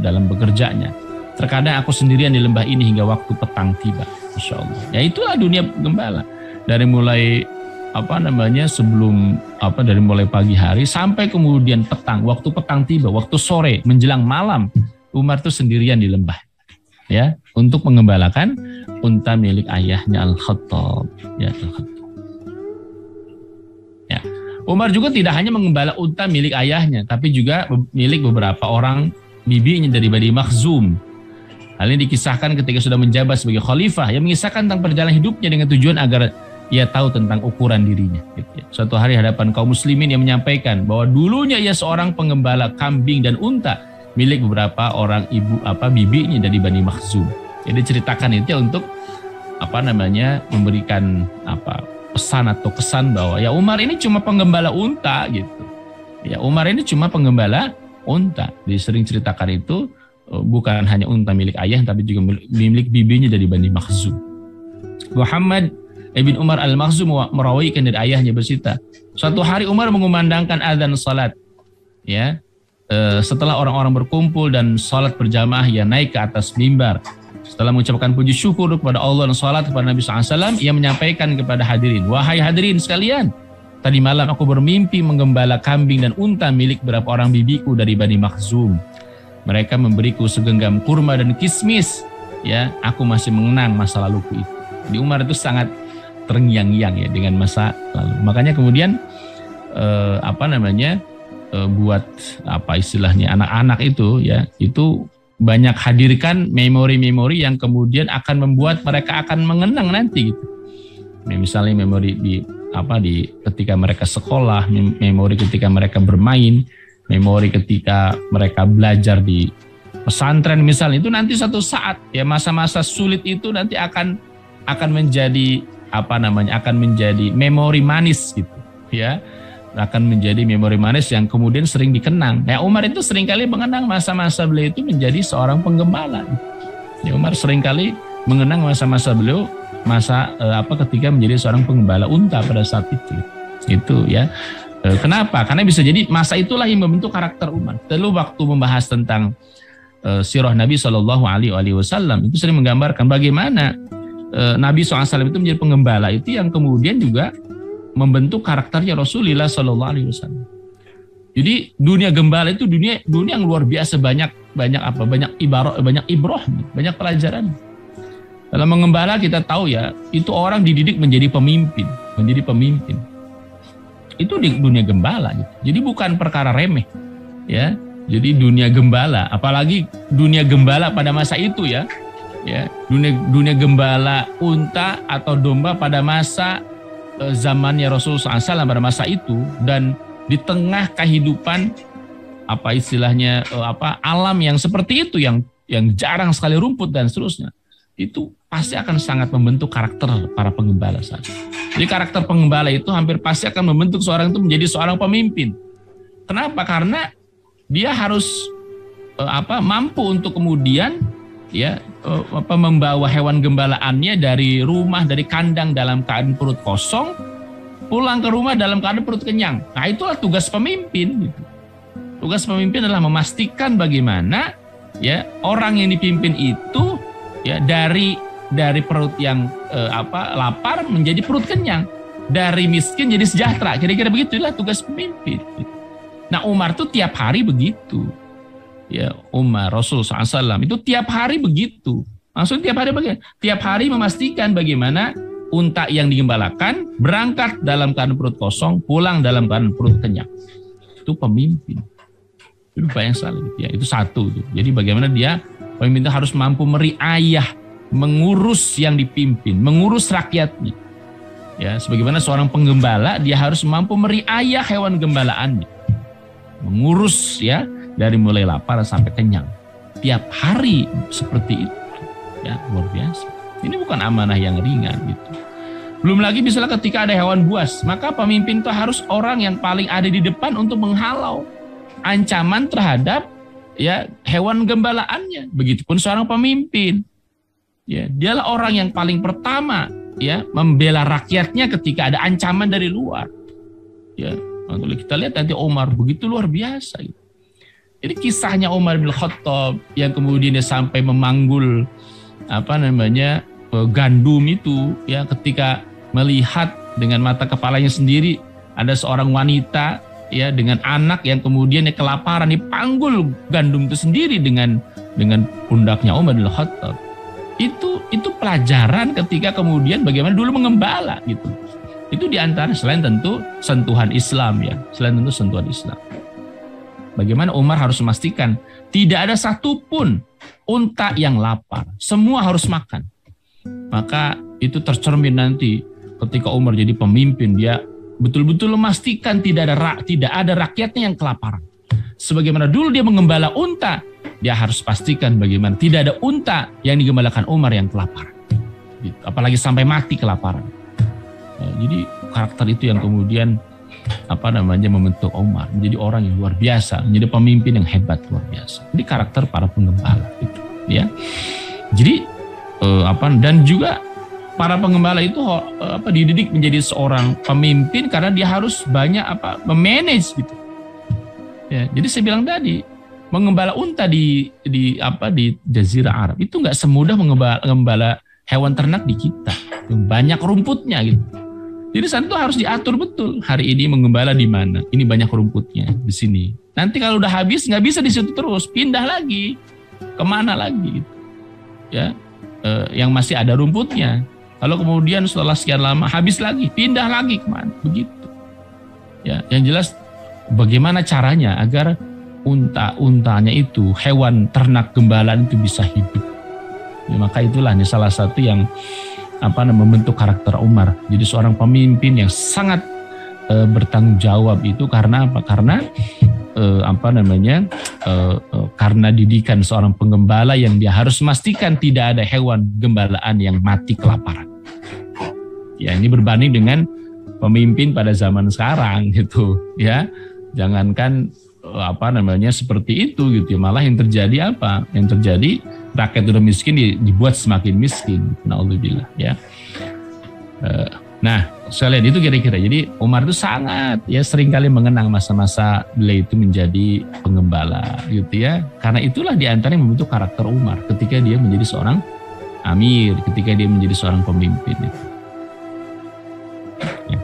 dalam bekerjanya. Terkadang aku sendirian di lembah ini hingga waktu petang tiba. Masya Allah. Ya itulah dunia gembala. Dari mulai dari mulai pagi hari sampai kemudian petang, waktu petang tiba, waktu sore menjelang malam, Umar itu sendirian di lembah, ya, untuk mengembalakan unta milik ayahnya Al-Khattab, ya Al-Khattab. Ya, Umar juga tidak hanya mengembala unta milik ayahnya, tapi juga milik beberapa orang bibinya dari Bani Makhzum. Hal ini dikisahkan ketika sudah menjabat sebagai khalifah, yang mengisahkan tentang perjalanan hidupnya dengan tujuan agar ia tahu tentang ukuran dirinya. Suatu hari hadapan kaum muslimin yang menyampaikan bahwa dulunya ia seorang penggembala kambing dan unta milik beberapa orang bibinya dari Bani Makhzum. Jadi ceritakan itu untuk memberikan pesan atau kesan bahwa ya Umar ini cuma penggembala unta gitu. Ya Umar ini cuma penggembala unta. Dia sering ceritakan itu bukan hanya unta milik ayah tapi juga milik bibinya dari Bani Makhzum. Muhammad Ibn Umar al-Makhzum merawikan dari ayahnya bercerita, suatu hari Umar mengumandangkan azan salat. Ya, setelah orang-orang berkumpul dan salat berjamaah, ia naik ke atas mimbar. Setelah mengucapkan puji syukur kepada Allah dan salat kepada Nabi SAW, ia menyampaikan kepada hadirin, wahai hadirin sekalian, tadi malam aku bermimpi menggembala kambing dan unta milik beberapa orang bibiku dari Bani Makhzum. Mereka memberiku segenggam kurma dan kismis. Ya, aku masih mengenang masa laluku itu. Di Umar itu sangat terngiang-ngiang ya dengan masa lalu. Makanya kemudian buat istilahnya anak-anak itu ya itu banyak hadirkan memori-memori yang kemudian akan membuat mereka akan mengenang nanti gitu. Misalnya memori di ketika mereka sekolah, memori ketika mereka bermain, memori ketika mereka belajar di pesantren misalnya, itu nanti satu saat ya masa-masa sulit itu nanti akan menjadi akan menjadi memori manis gitu ya, akan menjadi memori manis yang kemudian sering dikenang. Ya, Umar itu seringkali mengenang masa-masa beliau itu menjadi seorang penggembala. Ya, Umar seringkali mengenang masa-masa beliau ketika menjadi seorang penggembala unta pada saat itu ya. Kenapa? Karena bisa jadi masa itulah yang membentuk karakter Umar. Lalu waktu membahas tentang sirah Nabi Shallallahu Alaihi Wasallam itu sering menggambarkan bagaimana Nabi SAW itu menjadi penggembala itu yang kemudian juga membentuk karakternya Rasulullah Shallallahu Alaihi Wasallam. Jadi dunia gembala itu dunia yang luar biasa, banyak ibarat, banyak ibrah, banyak pelajaran. Dalam mengembala kita tahu ya, itu orang dididik menjadi pemimpin. Itu di dunia gembala gitu. Jadi bukan perkara remeh ya. Jadi dunia gembala, apalagi dunia gembala pada masa itu ya. Ya, dunia gembala unta atau domba pada masa zamannya Rasulullah SAW pada masa itu, dan di tengah kehidupan alam yang seperti itu yang jarang sekali rumput dan seterusnya, itu pasti akan sangat membentuk karakter para penggembala saat itu. Jadi karakter penggembala itu hampir pasti akan membentuk seorang itu menjadi seorang pemimpin. Kenapa? Karena dia harus mampu untuk kemudian membawa hewan gembalaannya dari rumah, dari kandang dalam keadaan perut kosong, pulang ke rumah dalam keadaan perut kenyang. Nah, itulah tugas pemimpin gitu. Tugas pemimpin adalah memastikan bagaimana ya orang yang dipimpin itu ya dari perut yang lapar menjadi perut kenyang, dari miskin jadi sejahtera. Kira-kira begitulah tugas pemimpin. Nah, Umar tuh tiap hari begitu. Ya, Umar Rasulullah SAW itu tiap hari begitu. Maksudnya tiap hari bagaimana? Tiap hari memastikan bagaimana unta yang digembalakan berangkat dalam keadaan perut kosong, pulang dalam keadaan perut kenyang. Itu pemimpin. Itu banyak sekali. Ya, itu satu. Jadi bagaimana pemimpin itu harus mampu meriayah, mengurus yang dipimpin, mengurus rakyatnya. Ya, sebagaimana seorang penggembala dia harus mampu meriayah hewan gembalaannya, mengurus ya. Dari mulai lapar sampai kenyang. Tiap hari seperti itu. Ya, luar biasa. Ini bukan amanah yang ringan gitu. Belum lagi misalnya ketika ada hewan buas, maka pemimpin itu harus orang yang paling ada di depan untuk menghalau ancaman terhadap ya hewan gembalaannya. Begitupun seorang pemimpin. Ya, dialah orang yang paling pertama ya membela rakyatnya ketika ada ancaman dari luar. Ya, kalau kita lihat nanti Umar begitu luar biasa gitu. Jadi kisahnya Umar bin Khattab yang kemudian dia sampai memanggul gandum itu ya, ketika melihat dengan mata kepalanya sendiri ada seorang wanita ya dengan anak yang kemudian dia kelaparan, dipanggul gandum itu sendiri dengan pundaknya Umar bin Khattab. Itu pelajaran ketika kemudian bagaimana dulu mengembala gitu. Itu diantara selain tentu sentuhan Islam ya, Bagaimana Umar harus memastikan tidak ada satupun unta yang lapar. Semua harus makan. Maka itu tercermin nanti ketika Umar jadi pemimpin, dia betul-betul memastikan tidak ada rakyatnya yang kelaparan. Sebagaimana dulu dia mengembala unta, dia harus pastikan bagaimana tidak ada unta yang digembalakan Umar yang kelaparan. Apalagi sampai mati kelaparan. Jadi karakter itu yang kemudian membentuk Umar menjadi orang yang luar biasa, menjadi pemimpin yang hebat luar biasa. Jadi karakter para penggembala itu, ya. Jadi dan juga para penggembala itu dididik menjadi seorang pemimpin karena dia harus banyak memanage gitu. Ya, jadi saya bilang tadi mengembala unta di Jazirah Arab itu nggak semudah mengembala hewan ternak di kita, banyak rumputnya gitu. Jadi sana itu harus diatur betul. Hari ini mengembala di mana? Ini banyak rumputnya di sini. Nanti kalau udah habis nggak bisa di situ terus, pindah lagi kemana lagi? Gitu. Ya, yang masih ada rumputnya. Kalau kemudian setelah sekian lama habis lagi, pindah lagi kemana? Begitu. Ya, yang jelas bagaimana caranya agar untanya itu, hewan ternak gembalaan itu bisa hidup. Ya, maka itulah salah satu yang membentuk karakter Umar. Jadi seorang pemimpin yang sangat bertanggung jawab itu karena apa? Karena karena didikan seorang penggembala yang dia harus memastikan tidak ada hewan gembalaan yang mati kelaparan. Ya, ini berbanding dengan pemimpin pada zaman sekarang gitu ya. Jangankan seperti itu gitu ya. Malah yang terjadi apa? Yang terjadi rakyat udah miskin dibuat semakin miskin. Naudzubillah ya. Nah, saya lihat itu kira-kira. Jadi Umar itu sangat ya seringkali mengenang masa-masa beliau itu menjadi penggembala gitu ya. Karena itulah diantara yang membentuk karakter Umar ketika dia menjadi seorang amir, ketika dia menjadi seorang pemimpin itu. Ya.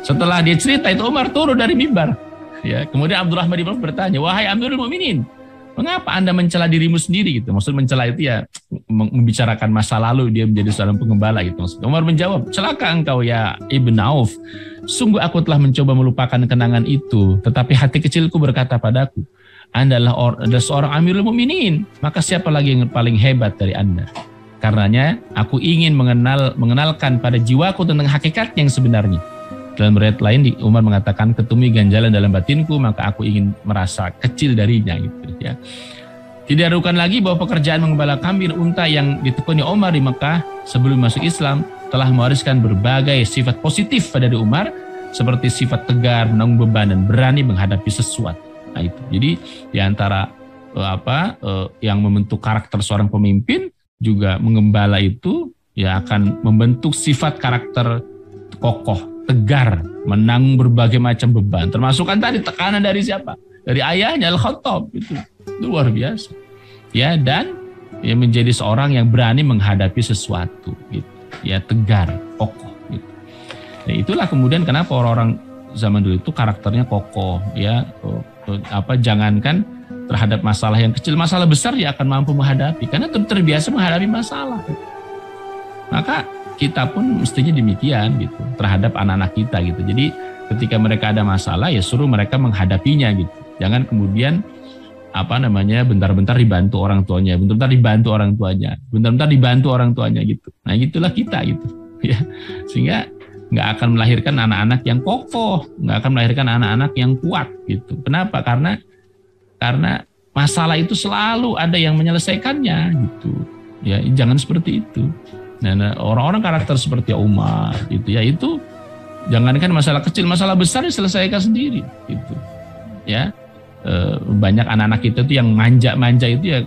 Setelah dia cerita itu Umar turun dari mimbar. Ya, kemudian Abdurrahman bin Auf bertanya, "Wahai Amirul Mukminin, mengapa Anda mencela dirimu sendiri?" gitu. Maksud mencela itu ya membicarakan masa lalu dia menjadi seorang penggembala gitu. Maksud Umar menjawab, "Celaka engkau ya Ibn Auf. Sungguh aku telah mencoba melupakan kenangan itu, tetapi hati kecilku berkata padaku, Anda adalah seorang Amirul Mukminin, maka siapa lagi yang paling hebat dari Anda? Karenanya aku ingin mengenalkan pada jiwaku tentang hakikat yang sebenarnya." Dalam riwayat lain Umar mengatakan, "Ketemui ganjalan dalam batinku, maka aku ingin merasa kecil darinya." gitu ya. Tidak diragukan lagi bahwa pekerjaan menggembala kambing unta yang ditekuni Umar di Mekah sebelum masuk Islam telah mewariskan berbagai sifat positif pada Umar, seperti sifat tegar, menanggung beban, dan berani menghadapi sesuatu. Nah itu. Jadi di antara yang membentuk karakter seorang pemimpin juga menggembala itu ya akan membentuk sifat karakter kokoh, tegar, menanggung berbagai macam beban. Termasuk kan tadi tekanan dari siapa? Dari ayahnya Al-Khattab itu luar biasa. Ya, dan ya menjadi seorang yang berani menghadapi sesuatu gitu. Ya, tegar, kokoh gitu. Nah, itulah kemudian kenapa orang-orang zaman dulu itu karakternya kokoh ya. Jangankan terhadap masalah yang kecil, masalah besar dia akan mampu menghadapi karena terbiasa menghadapi masalah. Maka kita pun mestinya demikian gitu terhadap anak-anak kita gitu. Jadi ketika mereka ada masalah ya suruh mereka menghadapinya gitu. Jangan kemudian bentar-bentar dibantu orang tuanya, bentar-bentar dibantu orang tuanya, bentar-bentar dibantu orang tuanya gitu. Nah gitulah kita gitu ya. Sehingga nggak akan melahirkan anak-anak yang kokoh, nggak akan melahirkan anak-anak yang kuat gitu. Kenapa? Karena masalah itu selalu ada yang menyelesaikannya gitu. Ya jangan seperti itu. Nah, orang-orang karakter seperti Umar gitu ya, itu jangankan masalah kecil, masalah besar diselesaikan sendiri gitu. Ya. Banyak anak-anak kita tuh yang manja-manja itu ya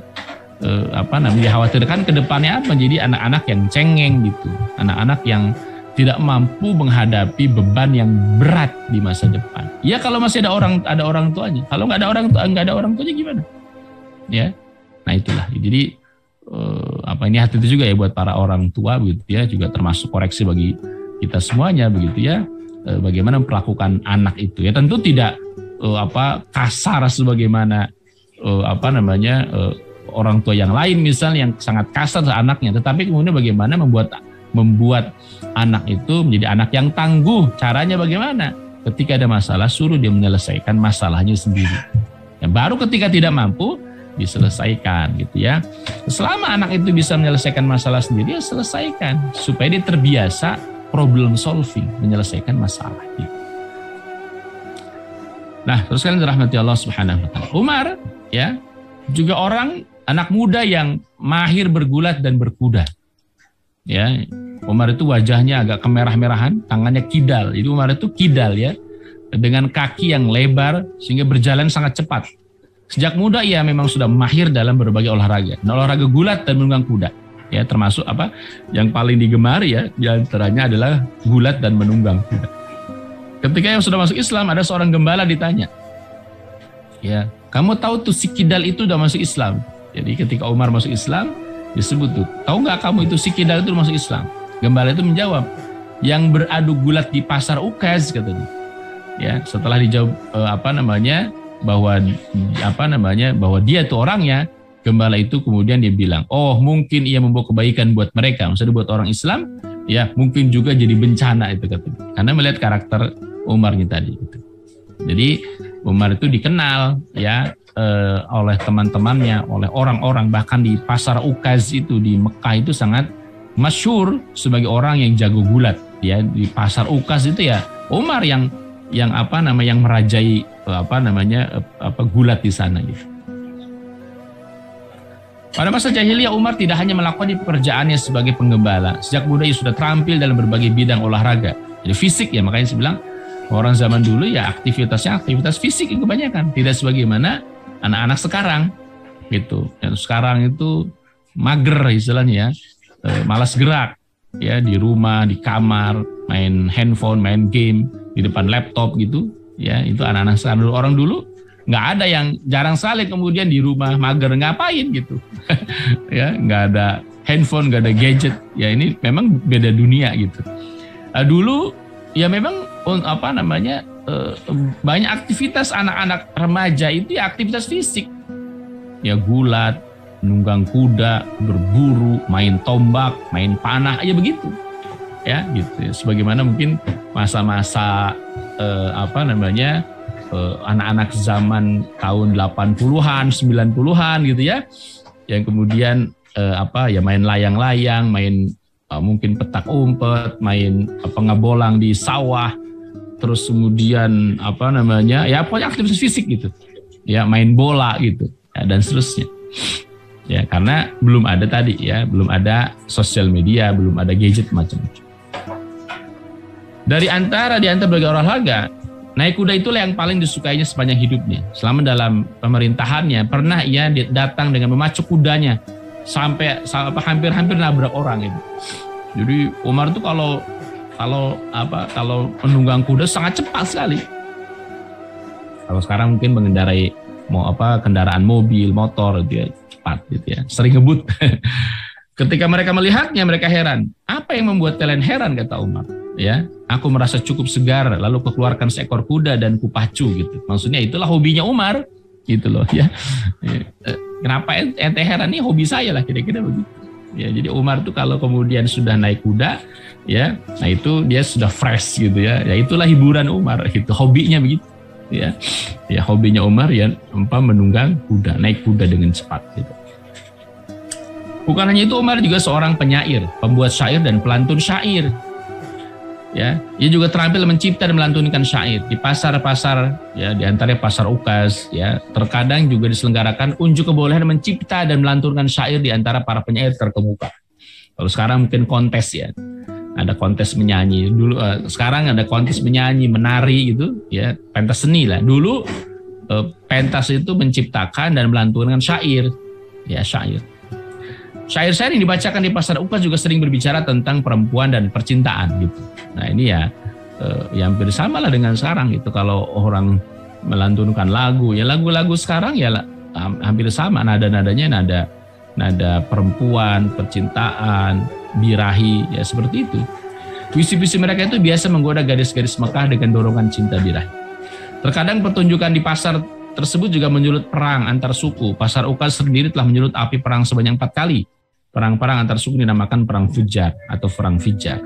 dikhawatirkan ke depannya menjadi anak-anak yang cengeng gitu. Anak-anak yang tidak mampu menghadapi beban yang berat di masa depan. Ya kalau masih ada orang tuanya. Kalau nggak ada orang tuanya gimana? Ya. Nah, itulah. Jadi ini hati itu juga ya buat para orang tua begitu ya, juga termasuk koreksi bagi kita semuanya begitu ya, bagaimana memperlakukan anak itu ya, tentu tidak kasar sebagaimana orang tua yang lain misalnya yang sangat kasar ke anaknya, tetapi kemudian bagaimana membuat anak itu menjadi anak yang tangguh. Caranya bagaimana? Ketika ada masalah suruh dia menyelesaikan masalahnya sendiri. Ya, baru ketika tidak mampu diselesaikan gitu ya. Selama anak itu bisa menyelesaikan masalah sendiri, ya selesaikan supaya dia terbiasa problem solving, menyelesaikan masalah gitu. Nah, terus kan dirahmati Allah Subhanahu wa taala. Umar ya juga anak muda yang mahir bergulat dan berkuda. Ya, Umar itu wajahnya agak kemerah-merahan, tangannya kidal. Jadi Umar itu kidal ya, dengan kaki yang lebar sehingga berjalan sangat cepat. Sejak muda ia memang sudah mahir dalam berbagai olahraga. Nah, olahraga gulat dan menunggang kuda. Ya, termasuk yang paling digemari ya, di antaranya adalah gulat dan menunggang kuda. Ketika yang sudah masuk Islam, ada seorang gembala ditanya. Ya, kamu tahu tuh si kidal itu udah masuk Islam. Jadi ketika Umar masuk Islam, disebut tuh, tahu nggak kamu itu si kidal itu masuk Islam? Gembala itu menjawab, yang beradu gulat di pasar Ukaz katanya. Ya, setelah dijawab bahwa dia itu orangnya, gembala itu kemudian dia bilang, oh mungkin ia membawa kebaikan buat mereka, maksudnya buat orang Islam, ya mungkin juga jadi bencana itu katanya, karena melihat karakter Umar ini tadi. Gitu. Jadi Umar itu dikenal ya oleh teman-temannya, oleh orang-orang, bahkan di pasar Ukaz itu di Mekah itu sangat masyhur sebagai orang yang jago gulat. Ya di pasar Ukaz itu ya Umar yang merajai gulat di sana gitu. Pada masa jahiliyah, Umar tidak hanya melakukan pekerjaannya sebagai penggembala. Sejak muda ia sudah terampil dalam berbagai bidang olahraga. Jadi fisik ya, makanya saya bilang orang zaman dulu ya aktivitasnya aktivitas fisik yang kebanyakan. Tidak sebagaimana anak-anak sekarang gitu. Yang sekarang itu mager istilahnya ya, malas gerak ya, di rumah, di kamar, main handphone, main game, di depan laptop gitu ya. Itu anak-anak sekarang. Dulu orang dulu nggak ada, yang jarang sekali kemudian di rumah mager ngapain gitu. Ya, nggak ada handphone, nggak ada gadget. Ya ini memang beda dunia gitu. Dulu ya memang apa namanya banyak aktivitas anak-anak remaja itu ya aktivitas fisik. Ya gulat, nunggang kuda, berburu, main tombak, main panah, ya begitu. Ya gitu. Sebagaimana mungkin masa-masa apa namanya anak-anak zaman tahun 80-an, 90-an gitu ya, yang kemudian apa ya main layang-layang, main mungkin petak umpet, main ngebolang di sawah, terus kemudian apa namanya ya pokoknya aktivitas fisik gitu, ya main bola gitu ya, dan seterusnya. Ya karena belum ada tadi ya, belum ada sosial media, belum ada gadget macam-macam. Di antara berbagai olahraga, naik kuda itulah yang paling disukainya sepanjang hidupnya. Selama dalam pemerintahannya, pernah ia datang dengan memacu kudanya sampai hampir-hampir nabrak orang itu. Jadi Umar tuh kalau menunggang kuda sangat cepat sekali. Kalau sekarang mungkin mengendarai kendaraan mobil, motor gitu ya, cepat gitu ya, sering ngebut. Ketika mereka melihatnya, mereka heran. Apa yang membuat kalian heran, kata Umar? Ya, aku merasa cukup segar, lalu kukeluarkan seekor kuda dan kupacu gitu. Maksudnya itulah hobinya Umar, gitu loh ya. Kenapa ente heran? Nih hobi saya lah, kira-kira begitu. Ya, jadi Umar tuh kalau kemudian sudah naik kuda, ya, nah itu dia sudah fresh gitu ya. Ya itulah hiburan Umar, itu hobinya begitu. Ya, ya hobinya Umar ya menunggang kuda, naik kuda dengan cepat gitu. Bukan hanya itu, Umar juga seorang penyair, pembuat syair dan pelantun syair. Ya, ia juga terampil mencipta dan melantunkan syair di pasar-pasar, ya, di antaranya pasar Ukas. Ya, terkadang juga diselenggarakan unjuk kebolehan mencipta dan melantunkan syair di antara para penyair terkemuka. Kalau sekarang mungkin kontes ya, ada kontes menyanyi. Dulu, sekarang ada kontes menyanyi, menari gitu, ya, pentas seni lah. Dulu pentas itu menciptakan dan melantunkan syair, ya syair. Syair-syair yang dibacakan di pasar Ukas juga sering berbicara tentang perempuan dan percintaan gitu. Nah ini ya hampir sama lah dengan sekarang gitu. Kalau orang melantunkan lagu, ya lagu-lagu sekarang ya hampir sama, nada-nadanya nada perempuan, percintaan, birahi, ya seperti itu. Puisi-puisi mereka itu biasa menggoda gadis-gadis Mekah dengan dorongan cinta birahi. Terkadang pertunjukan di pasar tersebut juga menyulut perang antar suku. Pasar Ukas sendiri telah menyulut api perang sebanyak 4 kali. Perang-perang antar suku dinamakan perang Fujar atau perang Fijar.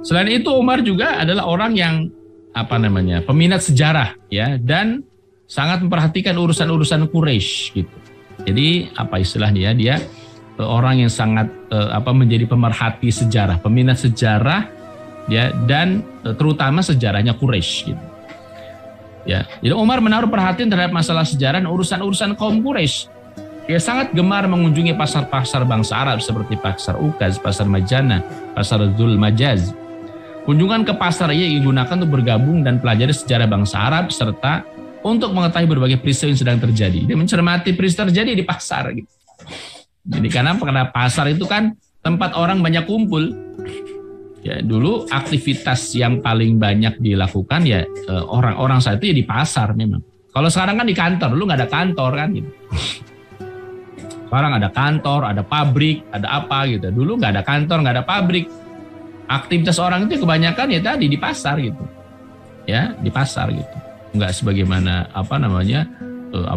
Selain itu, Umar juga adalah orang yang peminat sejarah ya, dan sangat memperhatikan urusan-urusan Quraisy gitu. Jadi apa istilahnya, dia orang yang sangat menjadi pemerhati sejarah, peminat sejarah ya, dan terutama sejarahnya Quraisy gitu. Ya, jadi Umar menaruh perhatian terhadap masalah sejarah dan urusan-urusan kaum Quraisy. Dia sangat gemar mengunjungi pasar-pasar bangsa Arab seperti pasar Ukas, pasar Majana, pasar Dzul Majaz. Kunjungan ke pasar ia digunakan untuk bergabung dan pelajari sejarah bangsa Arab serta untuk mengetahui berbagai peristiwa yang sedang terjadi. Dia mencermati peristiwa terjadi di pasar gitu. Jadi karena pasar itu kan tempat orang banyak kumpul. Ya, dulu aktivitas yang paling banyak dilakukan ya orang-orang saat itu ya di pasar memang. Kalau sekarang kan di kantor, dulu nggak ada kantor kan gitu. Sekarang ada kantor, ada pabrik, ada apa gitu. Dulu nggak ada kantor, nggak ada pabrik. Aktivitas orang itu kebanyakan ya tadi di pasar gitu. Ya, di pasar gitu. Nggak sebagaimana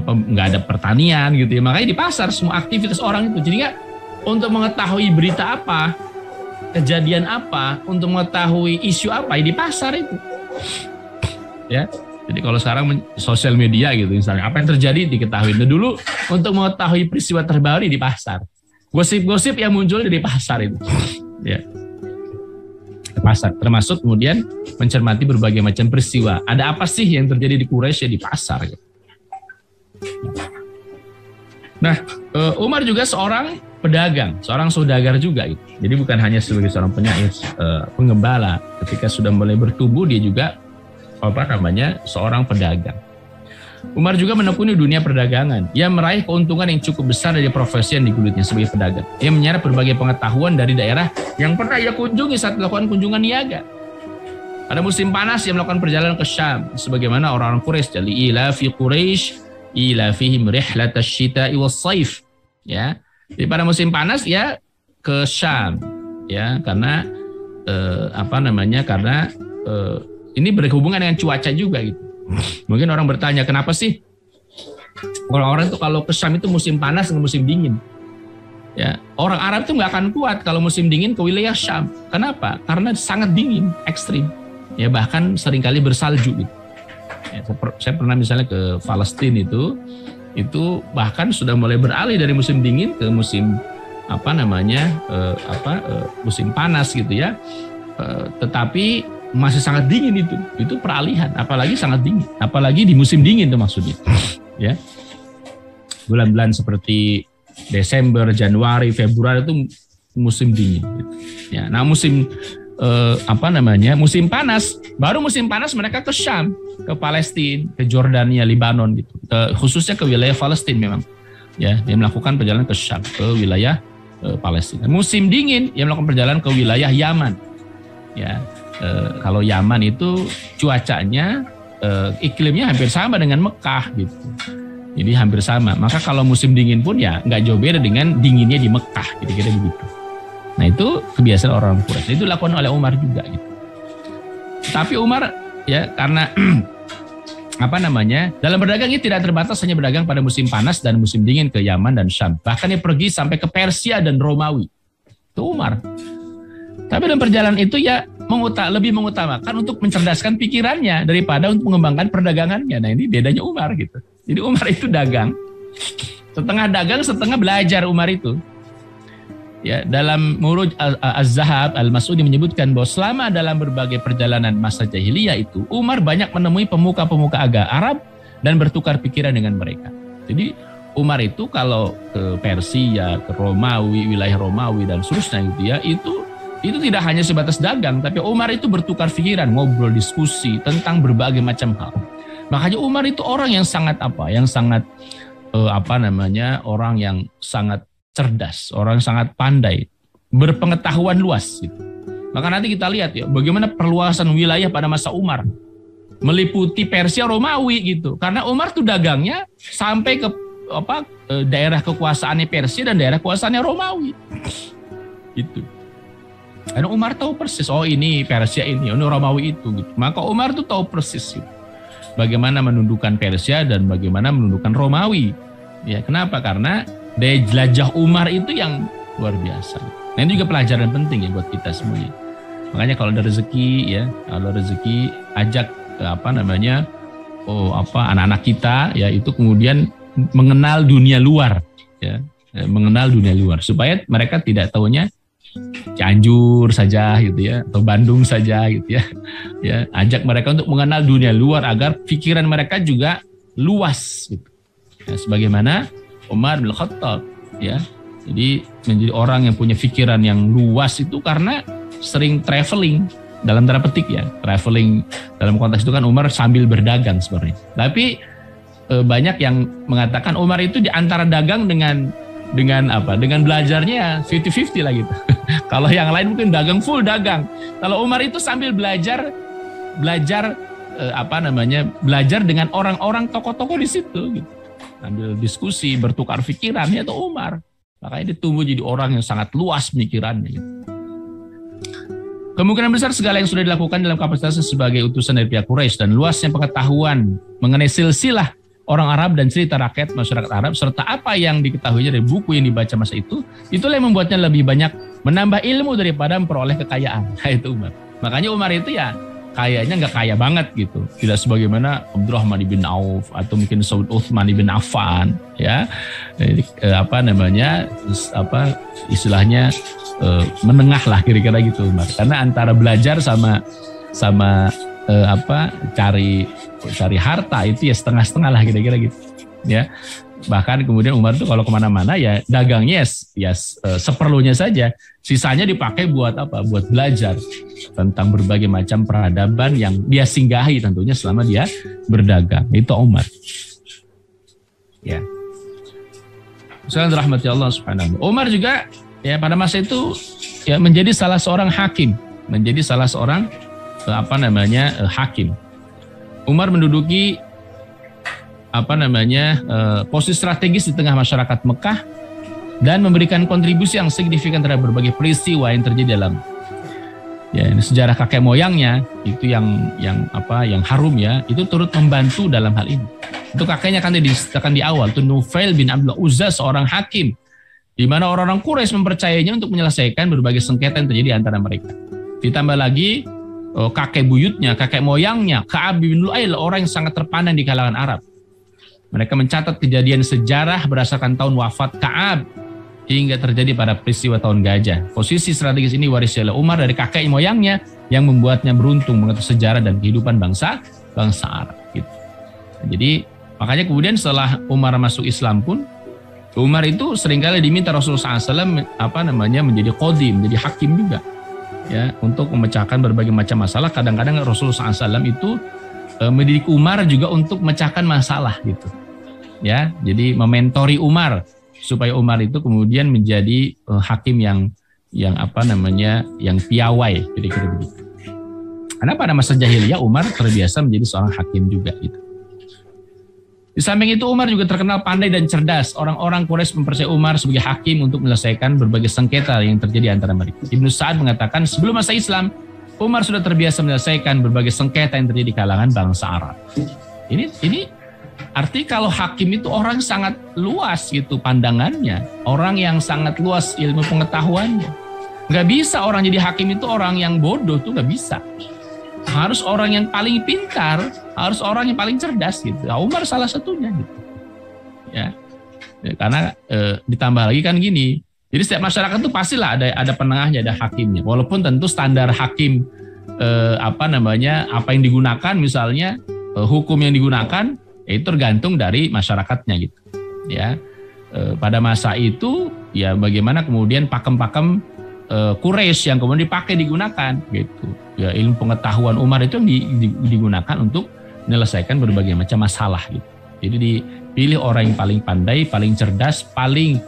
nggak ada pertanian gitu ya. Makanya di pasar semua aktivitas orang itu. Jadi nggak untuk mengetahui berita apa, kejadian apa, untuk mengetahui isu apa, ya di pasar itu. Ya. Jadi kalau sekarang sosial media gitu misalnya, apa yang terjadi diketahui. Nah, dulu untuk mengetahui peristiwa terbaru di pasar. Gosip-gosip yang muncul di pasar itu. Ya. Pasar, termasuk kemudian mencermati berbagai macam peristiwa. Ada apa sih yang terjadi di Quraisy ya di pasar gitu. Nah, Umar juga seorang pedagang, seorang saudagar juga gitu. Jadi bukan hanya sebagai seorang penyair, penggembala. Ketika sudah mulai bertumbuh dia juga seorang pedagang. Umar juga menekuni dunia perdagangan. Ia meraih keuntungan yang cukup besar dari profesi yang digulitnya sebagai pedagang. Ia menyerap berbagai pengetahuan dari daerah yang pernah ia kunjungi saat melakukan kunjungan niaga. Pada musim panas ia melakukan perjalanan ke Syam sebagaimana orang-orang Quraisy. Jadi ilafi Quraisy ilafihim rihlatash syita'i was-saif. Ya. Jadi pada musim panas ya ke Syam. Ya, karena karena ini berhubungan dengan cuaca juga gitu. Mungkin orang bertanya, kenapa sih orang-orang itu kalau ke Syam itu musim panas dan musim dingin? Ya, orang Arab itu nggak akan kuat kalau musim dingin ke wilayah Syam. Kenapa? Karena sangat dingin, ekstrim. Ya bahkan seringkali bersalju gitu. Ya, saya pernah misalnya ke Palestina itu bahkan sudah mulai beralih dari musim dingin ke musim musim panas gitu ya. Tetapi masih sangat dingin itu peralihan, apalagi sangat dingin, apalagi di musim dingin itu maksudnya, ya bulan-bulan seperti Desember, Januari, Februari itu musim dingin, gitu. Ya, nah musim musim panas, baru musim panas mereka ke Syam, ke Palestina, ke Jordania, Libanon gitu, khususnya ke wilayah Palestina memang, ya dia melakukan perjalanan ke Syam, ke wilayah Palestina. Musim dingin dia melakukan perjalanan ke wilayah Yaman, ya. Kalau Yaman itu cuacanya iklimnya hampir sama dengan Mekah gitu, jadi hampir sama. Maka kalau musim dingin pun ya nggak jauh beda dengan dinginnya di Mekah, kira-kira begitu. Nah itu kebiasaan orang Quraisy, itu dilakukan oleh Umar juga gitu. Tapi Umar ya karena dalam berdagang ini tidak terbatas hanya berdagang pada musim panas dan musim dingin ke Yaman dan Syam, bahkan dia pergi sampai ke Persia dan Romawi. Itu Umar. Tapi dalam perjalanan itu ya lebih mengutamakan untuk mencerdaskan pikirannya daripada untuk mengembangkan perdagangannya. Nah ini bedanya Umar gitu. Jadi Umar itu dagang, setengah belajar Umar itu. Ya, dalam Muruj Az-Zahab Al-Mas'udi menyebutkan bahwa selama dalam berbagai perjalanan masa jahiliyah itu Umar banyak menemui pemuka-pemuka agama Arab dan bertukar pikiran dengan mereka. Jadi Umar itu kalau ke Persia, ke Romawi, wilayah Romawi dan seterusnya gitu ya, itu tidak hanya sebatas dagang, tapi Umar itu bertukar pikiran, ngobrol, diskusi tentang berbagai macam hal. Makanya Umar itu orang yang sangat orang yang sangat cerdas, orang yang sangat pandai, berpengetahuan luas gitu. Maka nanti kita lihat ya bagaimana perluasan wilayah pada masa Umar meliputi Persia, Romawi gitu. Karena Umar tuh dagangnya sampai ke daerah kekuasaannya Persia dan daerah kekuasaannya Romawi. Gitu. Karena Umar tahu persis, oh ini Persia ini Romawi itu gitu. Maka Umar tuh tahu persis gitu. Bagaimana menundukkan Persia dan bagaimana menundukkan Romawi. Ya, kenapa? Karena daya jelajah Umar itu yang luar biasa. Nah, ini juga pelajaran penting ya buat kita semuanya. Makanya kalau ada rezeki ajak anak-anak kita ya itu kemudian mengenal dunia luar ya, mengenal dunia luar supaya mereka tidak taunya Cianjur saja gitu ya atau Bandung saja gitu ya. Ya, ajak mereka untuk mengenal dunia luar agar pikiran mereka juga luas gitu. Ya, sebagaimana Umar bin Khattab ya. Jadi menjadi orang yang punya pikiran yang luas itu karena sering traveling dalam tanda petik ya. Traveling dalam konteks itu kan Umar sambil berdagang sebenarnya. Tapi banyak yang mengatakan Umar itu di antara dagang dengan belajarnya 50-50 lah gitu. Kalau yang lain mungkin dagang full dagang. Kalau Umar itu sambil belajar dengan orang-orang tokoh-tokoh di situ gitu. Sambil diskusi, bertukar pikiran ya itu Umar. Makanya dia tumbuh jadi orang yang sangat luas pemikirannya gitu. Kemungkinan besar segala yang sudah dilakukan dalam kapasitasnya sebagai utusan dari pihak Quraisy dan luasnya pengetahuan mengenai silsilah orang Arab dan cerita rakyat masyarakat Arab serta apa yang diketahuinya dari buku yang dibaca masa itulah yang membuatnya lebih banyak menambah ilmu daripada memperoleh kekayaan. Nah, itu Umar. Makanya Umar itu ya kayaknya nggak kaya banget gitu. Tidak sebagaimana Abdurrahman ibn Auf atau mungkin Saud Utsman ibn Affan ya. Istilahnya menengah lah kira-kira gitu Umar. Karena antara belajar sama cari harta itu ya setengah-setengah lah kira-kira gitu ya. Bahkan kemudian Umar tuh kalau kemana-mana ya dagangnya seperlunya saja. Sisanya dipakai buat apa? Buat belajar tentang berbagai macam peradaban yang dia singgahi tentunya selama dia berdagang. Itu Umar. Ya. Sekalian rahmati Allah Subhanahu. Umar juga ya pada masa itu ya menjadi salah seorang hakim, hakim. Umar menduduki posisi strategis di tengah masyarakat Mekah dan memberikan kontribusi yang signifikan terhadap berbagai peristiwa yang terjadi dalam sejarah kakek moyangnya itu yang harum ya, itu turut membantu dalam hal ini. Itu kakeknya kan disebutkan di awal, itu Nufail bin Abdullah Uzza, seorang hakim di mana orang-orang Quraisy mempercayainya untuk menyelesaikan berbagai sengketa yang terjadi antara mereka. Ditambah lagi kakek buyutnya, kakek moyangnya Ka'ab bin Lu'ay, orang yang sangat terpandang di kalangan Arab. Mereka mencatat kejadian sejarah berdasarkan tahun wafat Ka'ab hingga terjadi pada peristiwa tahun gajah. Posisi strategis ini waris oleh Umar dari kakek moyangnya yang membuatnya beruntung mengetahui sejarah dan kehidupan bangsa Arab. Gitu. Jadi makanya kemudian setelah Umar masuk Islam pun, Umar itu seringkali diminta Rasulullah SAW menjadi qadhi, menjadi hakim juga, ya, untuk memecahkan berbagai macam masalah. Kadang-kadang Rasulullah SAW itu mendidik Umar juga untuk memecahkan masalah gitu. Ya, jadi mementori Umar supaya Umar itu kemudian menjadi hakim yang piawai, kira-kira begitu. Karena pada masa jahiliyah Umar terbiasa menjadi seorang hakim juga gitu. Di samping itu Umar juga terkenal pandai dan cerdas. Orang-orang Quraisy mempercayai Umar sebagai hakim untuk menyelesaikan berbagai sengketa yang terjadi antara mereka. Ibnu Sa'ad mengatakan sebelum masa Islam Umar sudah terbiasa menyelesaikan berbagai sengketa yang terjadi di kalangan bangsa Arab. Ini arti kalau hakim itu orang sangat luas gitu pandangannya, orang yang sangat luas ilmu pengetahuannya. Nggak bisa orang jadi hakim itu orang yang bodoh tuh, nggak bisa. Harus orang yang paling pintar, harus orang yang paling cerdas gitu. Nah, Umar salah satunya gitu. Ya, karena ditambah lagi kan gini. Jadi setiap masyarakat itu pastilah ada penengahnya, ada hakimnya. Walaupun tentu standar hakim apa yang digunakan misalnya hukum yang digunakan itu tergantung dari masyarakatnya gitu. Ya. Pada masa itu ya bagaimana kemudian pakem-pakem Quraisy yang kemudian digunakan gitu. Ya, ilmu pengetahuan Umar itu yang digunakan untuk menyelesaikan berbagai macam masalah gitu. Jadi dipilih orang yang paling pandai, paling cerdas, paling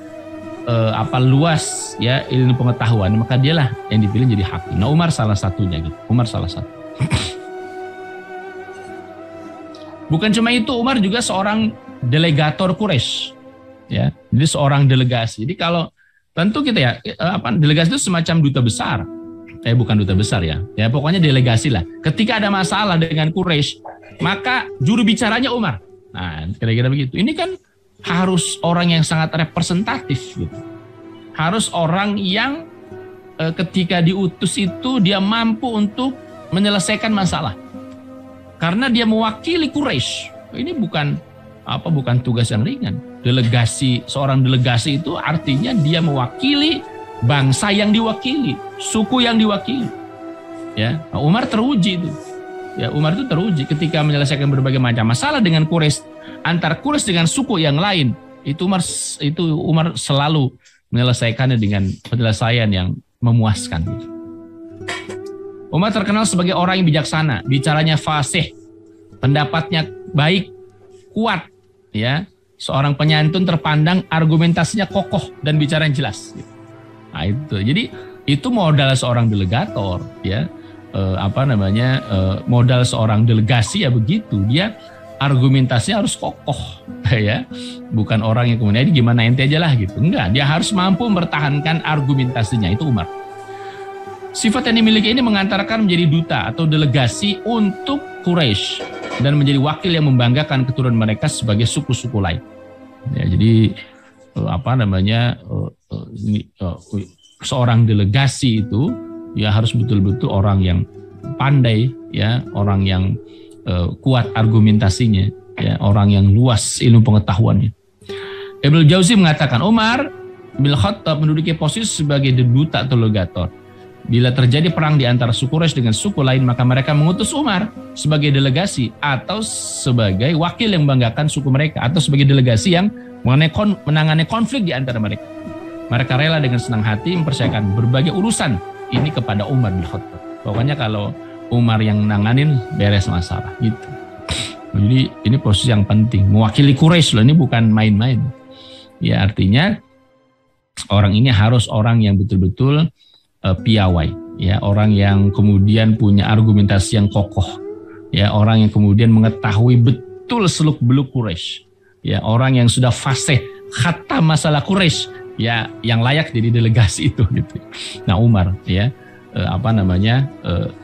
luas ya ilmu pengetahuan, maka dialah yang dipilih jadi hakim. Nah, Umar salah satunya gitu. Umar salah satu. Bukan cuma itu, Umar juga seorang delegator Quraisy. Ya, jadi seorang delegasi. Jadi kalau tentu kita ya delegasi itu semacam duta besar. Bukan duta besar ya. Ya pokoknya delegasi lah. Ketika ada masalah dengan Quraisy, maka juru bicaranya Umar. Nah, kira-kira begitu. Ini kan harus orang yang sangat representatif gitu. Harus orang yang ketika diutus itu dia mampu untuk menyelesaikan masalah. Karena dia mewakili Quraisy. Ini bukan tugas yang ringan. Seorang delegasi itu artinya dia mewakili bangsa yang diwakili, suku yang diwakili. Ya, Umar teruji itu. Ya, Umar itu teruji ketika menyelesaikan berbagai macam masalah dengan Quraisy, antar Quraisy dengan suku yang lain. Umar selalu menyelesaikannya dengan penyelesaian yang memuaskan. Umar terkenal sebagai orang yang bijaksana, bicaranya fasih, pendapatnya baik, kuat, ya. Seorang penyantun terpandang, argumentasinya kokoh dan bicara yang jelas. Nah, itu. Jadi itu modal seorang delegator, ya. Modal seorang delegasi ya begitu. Dia argumentasinya harus kokoh, ya. Bukan orang yang kemudian gimana ente aja lah gitu. Enggak, dia harus mampu mempertahankan argumentasinya. Itu Umar. Sifat yang dimiliki ini mengantarkan menjadi duta atau delegasi untuk Quraisy dan menjadi wakil yang membanggakan keturunan mereka sebagai suku-suku lain. Ya, jadi seorang delegasi itu ya harus betul-betul orang yang pandai, ya, orang yang kuat argumentasinya, ya, orang yang luas ilmu pengetahuannya. Ibnu Jauzi mengatakan Umar bin Khattab menduduki posisi sebagai duta atau delegator. Bila terjadi perang di antara suku Quraisy dengan suku lain, maka mereka mengutus Umar sebagai delegasi atau sebagai wakil yang membanggakan suku mereka atau sebagai delegasi yang menangani konflik di antara mereka. Mereka rela dengan senang hati mempercayakan berbagai urusan ini kepada Umar bin Khattab. Pokoknya kalau Umar yang nanganin, beres masalah gitu. Jadi ini posisi yang penting, mewakili Quraisy loh, ini bukan main-main. Ya artinya orang ini harus orang yang betul-betul piawai, ya orang yang kemudian punya argumentasi yang kokoh, ya orang yang kemudian mengetahui betul seluk-beluk Quraisy, ya orang yang sudah fasih khatam masalah Quraisy, ya yang layak jadi delegasi itu gitu. Nah Umar ya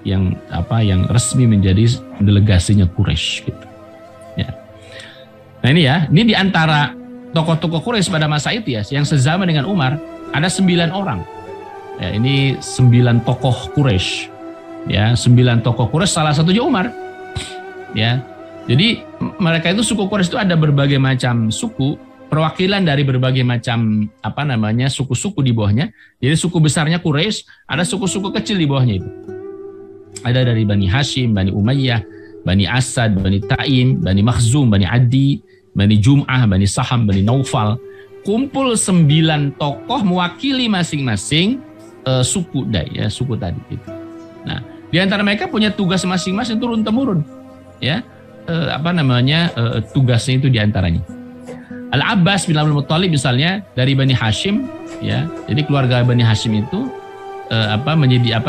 yang resmi menjadi delegasinya Quraisy gitu. Ya. Nah ini di antara tokoh-tokoh Quraisy pada masa itu ya, yang sezaman dengan Umar ada 9 orang. Ya, ini 9 tokoh Quraisy. Ya, 9 tokoh Quraisy salah satunya Umar. Ya. Jadi mereka itu suku Quraisy itu ada berbagai macam suku, perwakilan dari berbagai macam suku-suku di bawahnya. Jadi suku besarnya Quraisy, ada suku-suku kecil di bawahnya itu. Ada dari Bani Hashim, Bani Umayyah, Bani Asad, Bani Taim, Bani Makhzum, Bani Adi, Bani Jum'ah, Bani Saham, Bani Naufal. Kumpul 9 tokoh mewakili masing-masing suku suku tadi gitu. Nah, di antara mereka punya tugas masing-masing turun-temurun. Ya. Tugasnya itu di antaranya. Al-Abbas bin Abdul Muttalib misalnya dari Bani Hashim, ya. Jadi keluarga Bani Hashim itu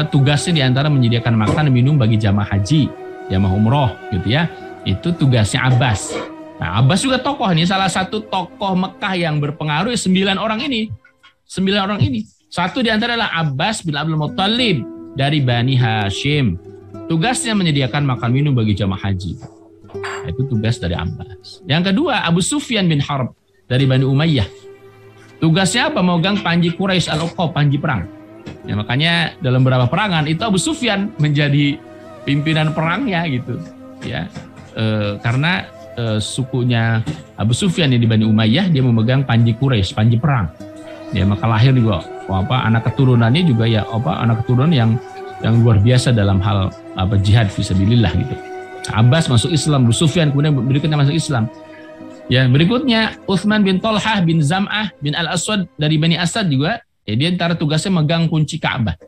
tugasnya di antara menyediakan makan dan minum bagi jamaah haji, jamaah umroh gitu ya. Itu tugasnya Abbas. Nah, Abbas juga tokoh ini, salah satu tokoh Mekah yang berpengaruh 9 orang ini. 9 orang ini. Satu di antara adalah Abbas bin Abdul Muttalib dari Bani Hashim. Tugasnya menyediakan makan minum bagi jamaah haji. Nah, itu tugas dari Abbas. Yang kedua, Abu Sufyan bin Harb dari Bani Umayyah. Tugasnya apa? Memegang panji Quraisy al-Uqab, panji perang. Ya, makanya dalam beberapa perangan itu Abu Sufyan menjadi pimpinan perangnya gitu. Ya, karena sukunya Abu Sufyan yang di Bani Umayyah, dia memegang panji Quraisy, panji perang. Ya, maka lahir juga anak keturunannya juga anak keturunan yang luar biasa dalam hal jihad fisabilillah gitu. Abbas masuk Islam, Abu Sufyan kemudian berikutnya masuk Islam. Ya, berikutnya Utsman bin Talhah bin Zam'ah bin Al-Aswad dari Bani Asad juga, ya dia antara tugasnya megang kunci Ka'bah.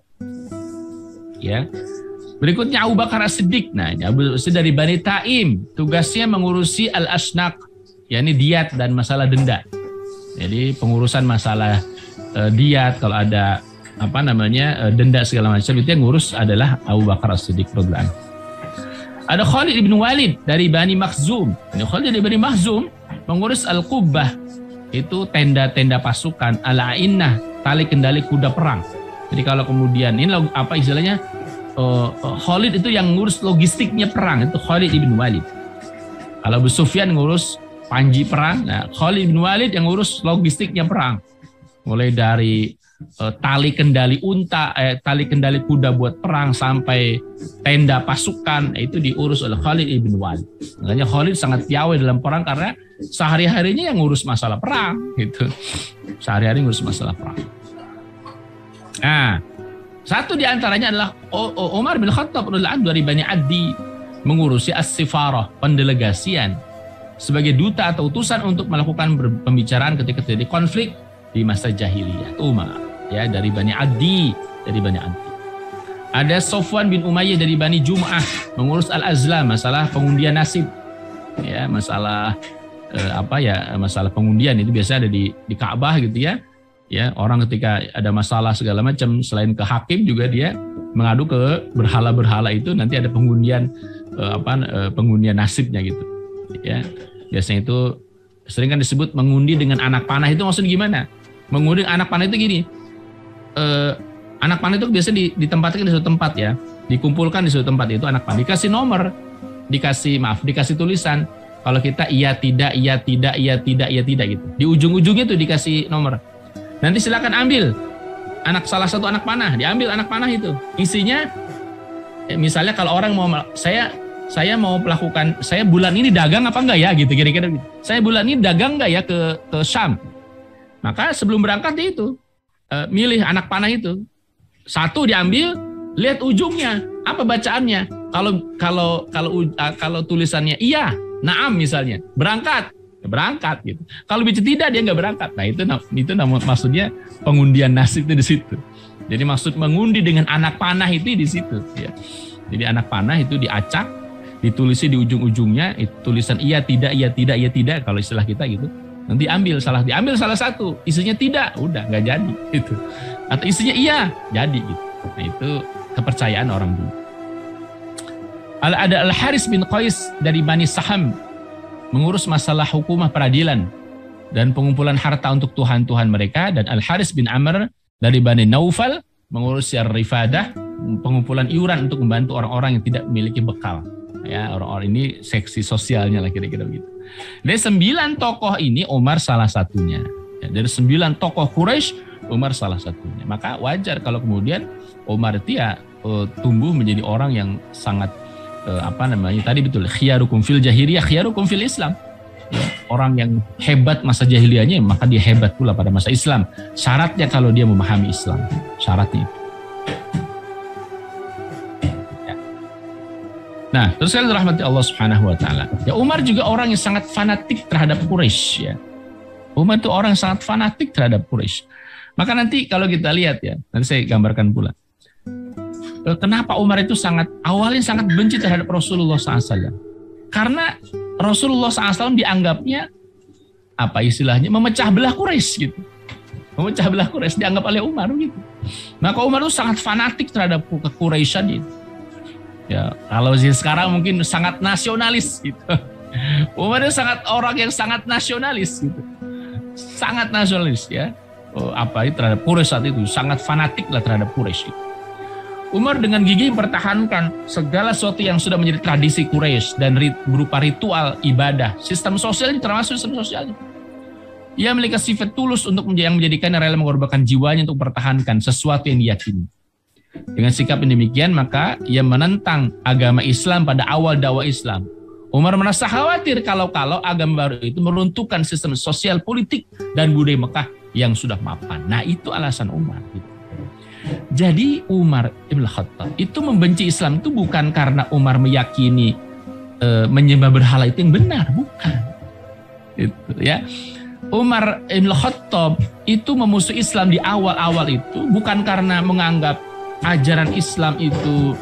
Ya. Berikutnya Abu Bakar As-Siddiq. Nah, Abu Bakar dari Bani Taim, tugasnya mengurusi al-asnaq, yakni diat dan masalah denda. Jadi pengurusan masalah diat, kalau ada denda segala macam itu yang ngurus adalah Abu Bakar As-Siddiq radhiyallahu anhu. Ada Khalid bin Walid dari Bani Makhzum. Ini Khalid dari Bani Makhzum mengurus al-Qubbah, itu tenda-tenda pasukan, al-A'innah, tali kendali kuda perang. Jadi kalau kemudian ini istilahnya Khalid itu yang ngurus logistiknya perang, itu Khalid bin Walid. Kalau Abu Sufyan ngurus panji perang, nah Khalid bin Walid yang ngurus logistiknya perang. Mulai dari tali kendali unta, tali kendali kuda buat perang sampai tenda pasukan, itu diurus oleh Khalid bin Walid. Makanya Khalid sangat piawai dalam perang karena sehari-harinya yang ngurus masalah perang gitu. Sehari-hari ngurus masalah perang. Nah, satu di antaranya adalah Umar bin Khattab radhiyallahu anhu dari Bani Adi, mengurusi as-sifarah, pendelegasian sebagai duta atau utusan untuk melakukan pembicaraan ketika terjadi konflik di masa jahiliyah. Umar ya dari Bani Adi, Ada Sofwan bin Umayyah dari Bani Jum'ah mengurus al-azlam, masalah pengundian nasib. Ya, masalah masalah pengundian itu biasa ada di Ka'bah gitu ya. Ya, orang ketika ada masalah segala macam selain ke hakim juga dia mengadu ke berhala-berhala itu, nanti ada pengundian pengundian nasibnya gitu. Ya. Biasanya itu sering kan disebut mengundi dengan anak panah. Itu maksudnya gimana? Mengundi anak panah itu gini. Anak panah itu biasa ditempatkan di suatu tempat ya. Dikumpulkan di suatu tempat, itu anak panah. Dikasih nomor, dikasih tulisan. Kalau kita iya tidak gitu. Di ujung-ujungnya tuh dikasih nomor. Nanti silakan ambil salah satu anak panah, diambil anak panah itu. Isinya misalnya kalau orang mau saya mau melakukan, saya bulan ini dagang apa enggak ya gitu, kira-kira gitu. Saya bulan ini dagang enggak ya ke Syam. Maka sebelum berangkat itu milih anak panah itu. Satu diambil, lihat ujungnya, apa bacaannya. Kalau tulisannya iya, na'am misalnya, berangkat. berangkat gitu. Kalau BC tidak, dia nggak berangkat. Nah itu maksudnya pengundian nasib itu di situ. Jadi maksud mengundi dengan anak panah itu di situ. Ya. Jadi anak panah itu diacak, ditulisnya di ujung-ujungnya, tulisan iya tidak, iya tidak, iya tidak. Kalau istilah kita gitu. Nanti diambil salah satu, isinya tidak, udah nggak jadi gitu. Atau isinya iya, jadi gitu. Nah itu kepercayaan orang dulu. Ada Al-Haris bin Qais dari Bani Saham mengurus masalah hukumah peradilan dan pengumpulan harta untuk tuhan-tuhan mereka, dan Al-Haris bin Amr dari Bani Naufal mengurus rifadah, pengumpulan iuran untuk membantu orang-orang yang tidak memiliki bekal. Ya, orang-orang ini seksi sosialnya lah kira-kira begitu. Dari 9 tokoh ini Umar salah satunya. Ya, dari 9 tokoh Quraisy Umar salah satunya. Maka wajar kalau kemudian Umar itu ya tumbuh menjadi orang yang sangat tadi betul, khiyarukum fil jahiliyah khiyarukum fil Islam. Ya, orang yang hebat masa jahiliyahnya, maka dia hebat pula pada masa Islam. Syaratnya kalau dia memahami Islam, syaratnya itu. Ya. Nah, terus kalian rahmati Allah Subhanahu Wa Taala. Ya, Umar juga orang yang sangat fanatik terhadap Quraisy. Ya. Umar itu orang yang sangat fanatik terhadap Quraisy. Maka nanti kalau kita lihat ya, nanti saya gambarkan pula. Kenapa Umar itu awalnya sangat benci terhadap Rasulullah SAW? Karena Rasulullah SAW dianggapnya memecah belah Quraisy gitu. Memecah belah Quraisy dianggap oleh Umar gitu. Maka Umar itu sangat fanatik terhadap Quraisyan itu. Ya, kalau sekarang mungkin sangat nasionalis gitu. Umar itu orang yang sangat nasionalis gitu. Sangat nasionalis ya. Terhadap Quraisy saat itu, sangat fanatik lah terhadap Quraisy gitu. Umar dengan gigih mempertahankan segala sesuatu yang sudah menjadi tradisi Quraisy dan berupa ritual ibadah, sistem sosialnya termasuk sistem sosialnya. Ia memiliki sifat tulus untuk menjadikannya rela mengorbankan jiwanya untuk mempertahankan sesuatu yang diyakini. Dengan sikap yang demikian, maka ia menentang agama Islam pada awal dakwah Islam. Umar merasa khawatir kalau agama baru itu meruntuhkan sistem sosial, politik, dan budaya Mekah yang sudah mapan. Nah itu alasan Umar gitu. Jadi Umar Ibn Khattab itu membenci Islam itu bukan karena Umar meyakini menyembah berhala itu yang benar, bukan. Itu ya. Umar Ibn Khattab itu memusuhi Islam di awal-awal itu bukan karena menganggap ajaran Islam itu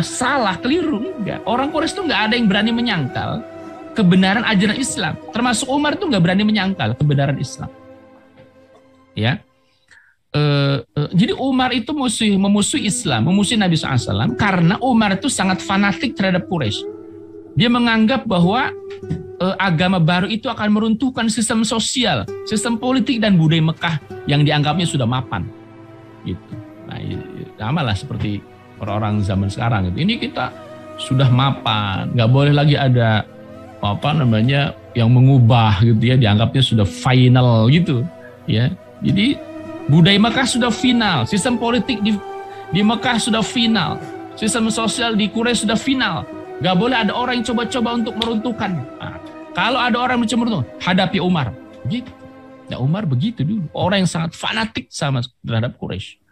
salah, keliru, enggak. Orang Quraisy itu enggak ada yang berani menyangkal kebenaran ajaran Islam. Termasuk Umar itu enggak berani menyangkal kebenaran Islam. Ya. Jadi Umar itu memusuhi Islam, memusuhi Nabi SAW karena Umar itu sangat fanatik terhadap Quraisy. Dia menganggap bahwa agama baru itu akan meruntuhkan sistem sosial, sistem politik dan budaya Mekah yang dianggapnya sudah mapan. Gitu. Nah, sama lah seperti orang-orang zaman sekarang. Gitu. Ini kita sudah mapan, nggak boleh lagi ada yang mengubah gitu ya, dianggapnya sudah final gitu ya. Jadi budaya Mekah sudah final, sistem politik di Mekah sudah final, sistem sosial di Quraisy sudah final. Gak boleh ada orang yang coba-coba untuk meruntuhkan. Nah, kalau ada orang yang mencoba, hadapi Umar. Gitu. Ya Umar begitu dulu, orang yang sangat fanatik terhadap Quraisy.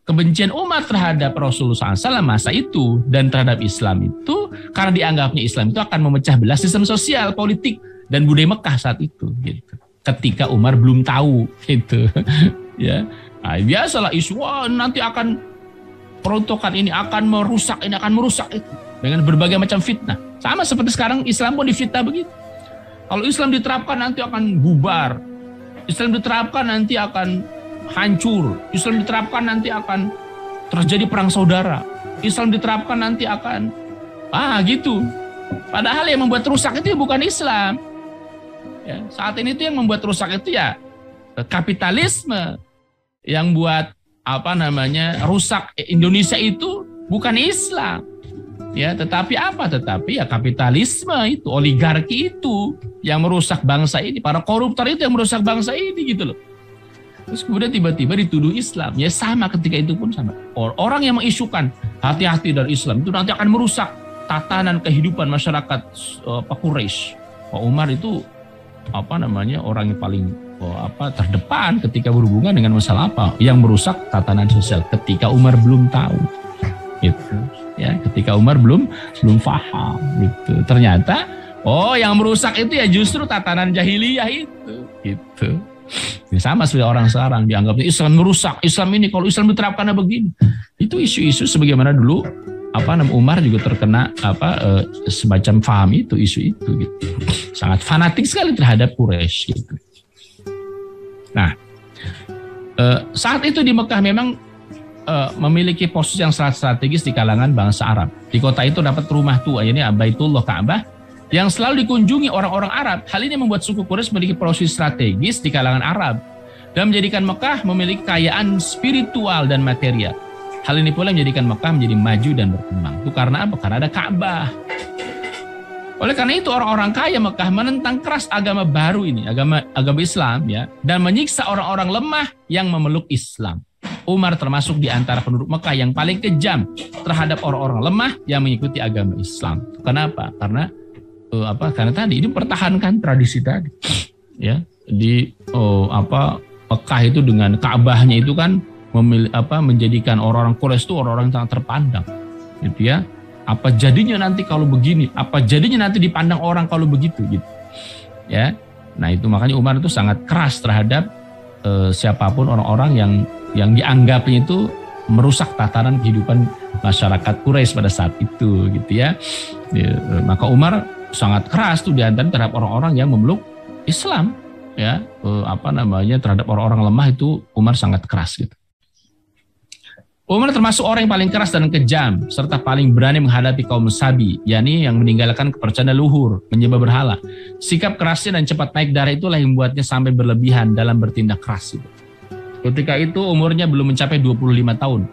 Kebencian Umar terhadap Rasulullah SAW masa itu dan terhadap Islam itu karena dianggapnya Islam itu akan memecah belah sistem sosial, politik dan budaya Mekah saat itu. Gitu. Ketika Umar belum tahu gitu. Ya, nah, biasalah isu nanti akan peruntukan ini akan merusak itu dengan berbagai macam fitnah. Sama seperti sekarang Islam pun difitnah begitu. Kalau Islam diterapkan nanti akan bubar. Islam diterapkan nanti akan hancur. Islam diterapkan nanti akan terjadi perang saudara. Islam diterapkan nanti akan gitu. Padahal yang membuat rusak itu bukan Islam. Ya, saat ini itu yang membuat rusak itu ya kapitalisme. Yang buat rusak Indonesia itu bukan Islam. Ya, tetapi ya kapitalisme itu, oligarki itu yang merusak bangsa ini, para koruptor itu yang merusak bangsa ini gitu loh. Terus kemudian tiba-tiba dituduh Islam. Ya sama ketika itu pun sama. Orang yang mengisukan hati-hati dari Islam itu nanti akan merusak tatanan kehidupan masyarakat Quraisy. Pak Umar itu orang yang paling terdepan ketika berhubungan dengan masalah yang merusak tatanan sosial ketika Umar belum tahu gitu ya, ketika Umar belum paham gitu. Ternyata Oh, yang merusak itu ya justru tatanan jahiliyah itu, gitu. Ya, sama seperti orang sekarang dianggapnya Islam merusak, Islam ini kalau Islam diterapkannya begini. Itu isu-isu sebagaimana dulu Umar juga terkena semacam paham itu, isu itu gitu. Sangat fanatik sekali terhadap Quraisy gitu. Nah, saat itu di Mekah memang memiliki posisi yang sangat strategis di kalangan bangsa Arab. Di kota itu dapat rumah tua, ini Baitullah Ka'bah, yang selalu dikunjungi orang-orang Arab. Hal ini membuat suku Quraisy memiliki posisi strategis di kalangan Arab dan menjadikan Mekah memiliki kekayaan spiritual dan material. Hal ini pula menjadikan Mekah menjadi maju dan berkembang. Itu karena apa? Karena ada Ka'bah. Oleh karena itu orang-orang kaya Mekah menentang keras agama baru ini, agama Islam ya, dan menyiksa orang-orang lemah yang memeluk Islam. Umar termasuk di antara penduduk Mekah yang paling kejam terhadap orang-orang lemah yang mengikuti agama Islam. Kenapa? Karena karena tadi ini pertahankan tradisi tadi. Ya, di Mekah itu dengan Ka'bahnya itu kan menjadikan orang-orang Quraisy itu orang-orang yang sangat terpandang. Gitu ya. Apa jadinya nanti kalau begini? Apa jadinya nanti dipandang orang kalau begitu gitu. Ya. Nah, itu makanya Umar itu sangat keras terhadap siapapun orang-orang yang dianggapnya itu merusak tatanan kehidupan masyarakat Quraisy pada saat itu gitu ya. Maka Umar sangat keras tuh diantara terhadap orang-orang yang memeluk Islam ya, terhadap orang-orang lemah itu Umar sangat keras gitu. Umar termasuk orang yang paling keras dan kejam serta paling berani menghadapi kaum Sabi, yakni yang meninggalkan kepercayaan luhur, menyembah berhala. Sikap kerasnya dan cepat naik darah itulah yang membuatnya sampai berlebihan dalam bertindak keras itu. Ketika itu umurnya belum mencapai 25 tahun.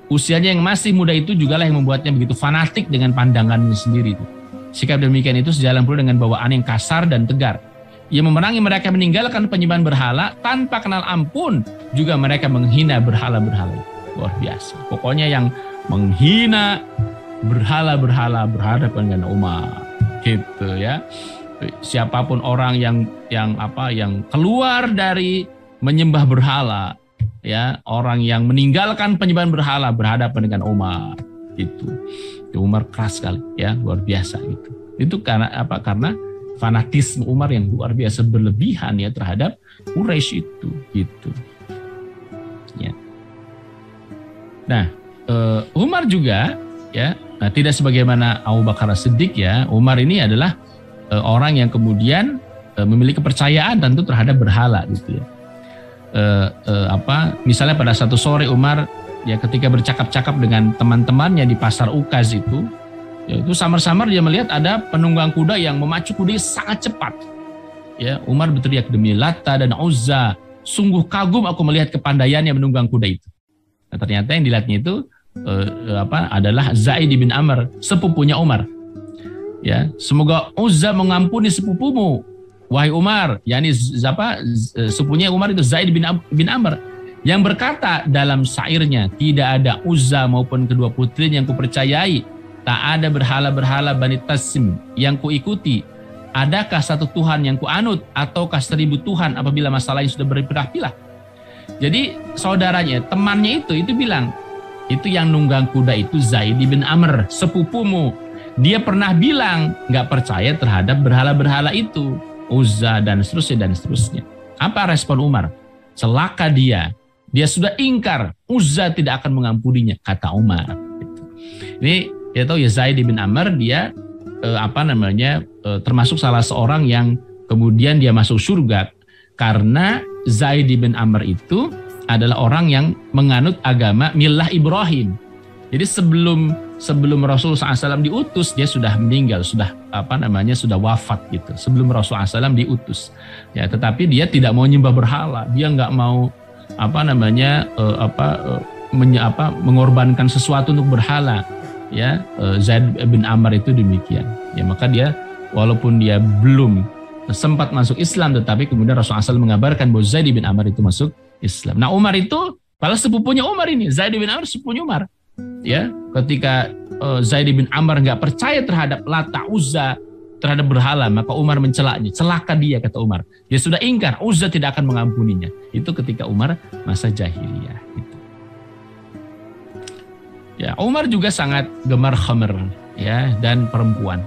Usianya yang masih muda itu jugalah yang membuatnya begitu fanatik dengan pandangannya sendiri itu. Sikap demikian itu sejalan pula dengan bawaan yang kasar dan tegar. Ia memerangi mereka meninggalkan penyembahan berhala tanpa kenal ampun, juga mereka menghina berhala-berhala itu. Luar biasa. Pokoknya yang menghina berhala-berhala berhadapan dengan Umar. Gitu ya. Siapapun orang yang keluar dari menyembah berhala, ya, orang yang meninggalkan penyembahan berhala berhadapan dengan Umar. Itu Umar keras sekali, ya, luar biasa gitu. Itu karena apa? Karena fanatisme Umar yang luar biasa berlebihan ya terhadap Quraisy itu, gitu. Ya. Nah, Umar juga ya, tidak sebagaimana Abu Bakar As-Siddiq ya, Umar ini adalah orang yang kemudian memiliki kepercayaan tentu terhadap berhala gitu ya. Misalnya pada satu sore Umar ya ketika bercakap-cakap dengan teman-temannya di pasar Ukaz itu, ya, itu samar-samar dia melihat ada penunggang kuda yang memacu kuda sangat cepat. Ya, Umar berteriak, demi Lata dan Uzza, sungguh kagum aku melihat kepandaiannya menunggang kuda itu. Nah, ternyata yang dilihatnya itu adalah Zaid bin Amr, sepupunya Umar. Ya, semoga Uzza mengampuni sepupumu, wahai Umar. Yani sepupunya Umar itu Zaid bin Amr yang berkata dalam syairnya, tidak ada Uzza maupun kedua putrinya yang kupercayai, tak ada berhala-berhala Bani Tasim yang kuikuti. Adakah satu Tuhan yang kuanut ataukah 1000 Tuhan apabila masalahnya sudah berpilah-pilah? Jadi saudaranya, temannya itu bilang, itu yang nunggang kuda itu Zaid bin Amr, sepupumu. Dia pernah bilang nggak percaya terhadap berhala-berhala itu, Uzza dan seterusnya. Apa respon Umar? Celaka dia sudah ingkar, Uzza tidak akan mengampuninya, kata Umar. Ini dia tahu ya, Zaid bin Amr dia termasuk salah seorang yang kemudian dia masuk surga karena Zaid bin Amr itu adalah orang yang menganut agama Millah Ibrahim. Jadi sebelum Rasul SAW diutus, dia sudah meninggal, sudah wafat gitu. Sebelum Rasul SAW diutus, ya, tetapi dia tidak mau nyembah berhala, dia nggak mau mengorbankan sesuatu untuk berhala. Ya, Zaid bin Amr itu demikian. Ya, maka dia walaupun dia belum sempat masuk Islam, tetapi kemudian Rasulullah SAW mengabarkan bahwa Zaid bin Amr itu masuk Islam. Nah, Umar itu padahal sepupunya Umar ini, Zaid bin Amr sepupunya Umar. Ya, ketika Zaid bin Amr nggak percaya terhadap Lata, Uzza, terhadap berhala, maka Umar mencelaknya. Celaka dia, kata Umar. Dia sudah ingkar, Uzza tidak akan mengampuninya. Itu ketika Umar masa jahiliyah. Gitu. Ya, Umar juga sangat gemar khamr, ya, dan perempuan.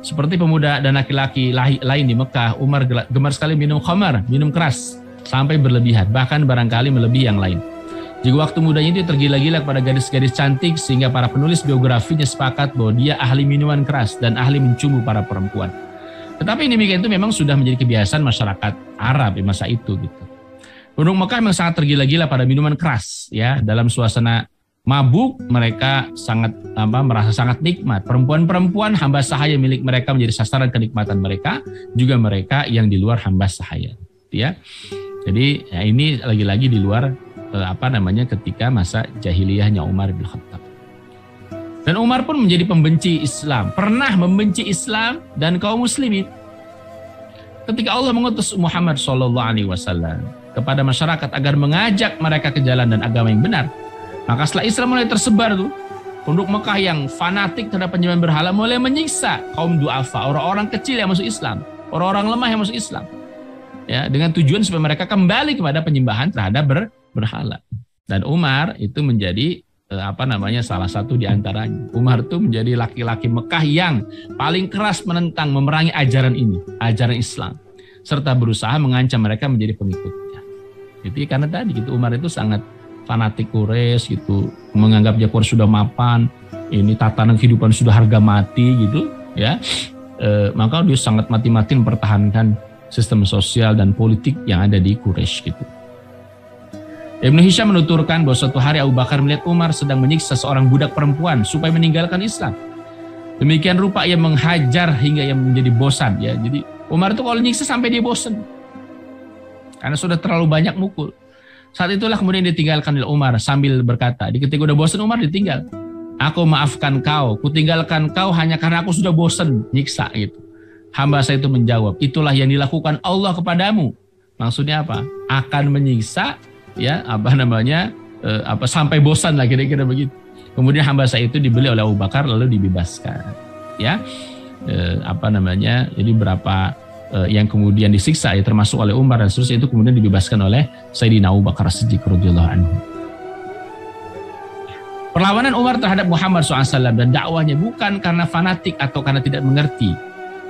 Seperti pemuda dan laki-laki lain di Mekah, Umar gemar sekali minum khamar, minum keras, sampai berlebihan, bahkan barangkali melebihi yang lain. Juga waktu mudanya itu tergila-gila kepada gadis-gadis cantik, sehingga para penulis biografinya sepakat bahwa dia ahli minuman keras dan ahli mencumbu para perempuan. Tetapi demikian itu memang sudah menjadi kebiasaan masyarakat Arab di masa itu gitu. Penduduk Mekah memang sangat tergila-gila pada minuman keras, ya. Dalam suasana mabuk mereka merasa sangat nikmat. Perempuan-perempuan hamba sahaya milik mereka menjadi sasaran kenikmatan mereka, juga mereka yang di luar hamba sahaya, ya. Jadi ya ini lagi-lagi di luar ketika masa jahiliyahnya Umar bin Khattab. Dan Umar pun menjadi pembenci Islam, pernah membenci Islam dan kaum muslimin. Ketika Allah mengutus Muhammad SAW kepada masyarakat agar mengajak mereka ke jalan dan agama yang benar, maka setelah Islam mulai tersebar tuh, penduduk Mekah yang fanatik terhadap penyembahan berhala mulai menyiksa kaum du'afa, orang-orang kecil yang masuk Islam, orang-orang lemah yang masuk Islam, ya, dengan tujuan supaya mereka kembali kepada penyembahan terhadap berhala. Dan Umar itu menjadi salah satu di antaranya. Umar itu menjadi laki-laki Mekah yang paling keras menentang, memerangi ajaran ini, ajaran Islam, serta berusaha mengancam mereka menjadi pengikutnya. Jadi karena tadi gitu, Umar itu sangat fanatik Quraisy gitu, menganggapnya Quraisy sudah mapan, ini tatanan kehidupan sudah harga mati gitu, ya. Maka dia sangat mati-mati mempertahankan sistem sosial dan politik yang ada di Quraisy gitu. Ibnu Hisham menuturkan bahwa suatu hari Abu Bakar melihat Umar sedang menyiksa seorang budak perempuan supaya meninggalkan Islam. Demikian rupa ia menghajar hingga ia menjadi bosan, ya. Jadi Umar itu kalau nyiksa sampai dia bosan, karena sudah terlalu banyak mukul. Saat itulah kemudian ditinggalkan oleh Umar sambil berkata, ketika udah bosan Umar ditinggal. Aku maafkan kau, kutinggalkan kau hanya karena aku sudah bosan nyiksa gitu. Hamba saya itu menjawab, itulah yang dilakukan Allah kepadamu. Maksudnya apa? Akan menyiksa, ya, sampai bosan lah, kira-kira begitu. Kemudian hamba saya itu dibeli oleh Abu Bakar lalu dibebaskan, ya. Jadi berapa yang kemudian disiksa, ya, termasuk oleh Umar dan seterusnya, itu kemudian dibebaskan oleh Sayyidina Abu Bakar As-Siddiq radhiyallahu anhu. Perlawanan Umar terhadap Muhammad SAW dan dakwahnya bukan karena fanatik atau karena tidak mengerti.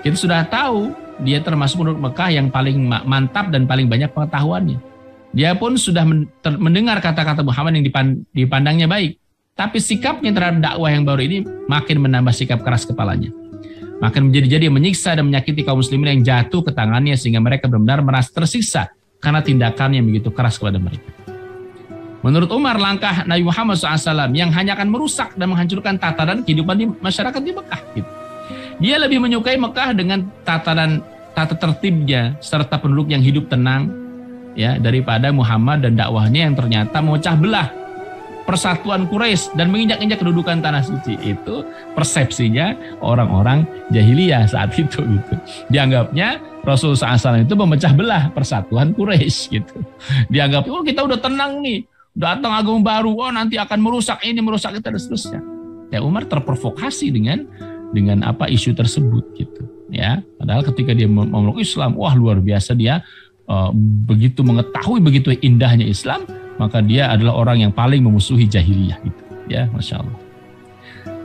Kita sudah tahu dia termasuk penduduk Mekah yang paling mantap dan paling banyak pengetahuannya. Dia pun sudah mendengar kata-kata Muhammad yang dipandangnya baik. Tapi sikapnya terhadap dakwah yang baru ini makin menambah sikap keras kepalanya. Makin menjadi-jadi menyiksa dan menyakiti kaum muslimin yang jatuh ke tangannya, sehingga mereka benar-benar merasa tersiksa karena tindakannya yang begitu keras kepada mereka. Menurut Umar, langkah Nabi Muhammad SAW yang hanya akan merusak dan menghancurkan tatanan kehidupan di masyarakat di Mekah. Gitu. Dia lebih menyukai Mekah dengan tata tertibnya serta penduduk yang hidup tenang, ya, daripada Muhammad dan dakwahnya yang ternyata memecah belah persatuan Quraisy dan menginjak-injak kedudukan tanah suci. Itu persepsinya orang-orang jahiliyah saat itu gitu. Dianggapnya Rasulullah SAW itu memecah belah persatuan Quraisy gitu. Dianggap, oh kita udah tenang nih, datang agama baru, oh nanti akan merusak ini, merusak itu dan seterusnya. Ya, Umar terprovokasi dengan isu tersebut gitu. Ya, padahal ketika dia memeluk Islam, wah luar biasa dia. Begitu mengetahui begitu indahnya Islam, maka dia adalah orang yang paling memusuhi jahiliyah itu, ya, Masya Allah.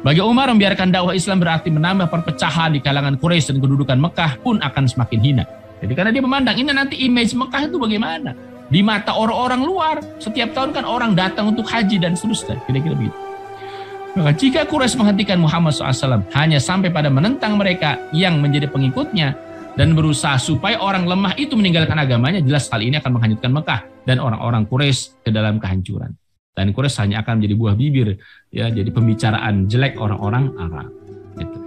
Bagi Umar, membiarkan dakwah Islam berarti menambah perpecahan di kalangan Quraisy, dan kedudukan Mekah pun akan semakin hina. Jadi karena dia memandang ini nanti image Mekah itu bagaimana di mata orang-orang luar. Setiap tahun kan orang datang untuk haji dan seterusnya, kira-kira begitu. Maka jika Quraisy menghentikan Muhammad SAW hanya sampai pada menentang mereka yang menjadi pengikutnya dan berusaha supaya orang lemah itu meninggalkan agamanya, jelas hal ini akan menghanyutkan Mekah dan orang-orang Quraisy ke dalam kehancuran. Dan Quraisy hanya akan menjadi buah bibir, ya, jadi pembicaraan jelek orang-orang Arab. Gitu.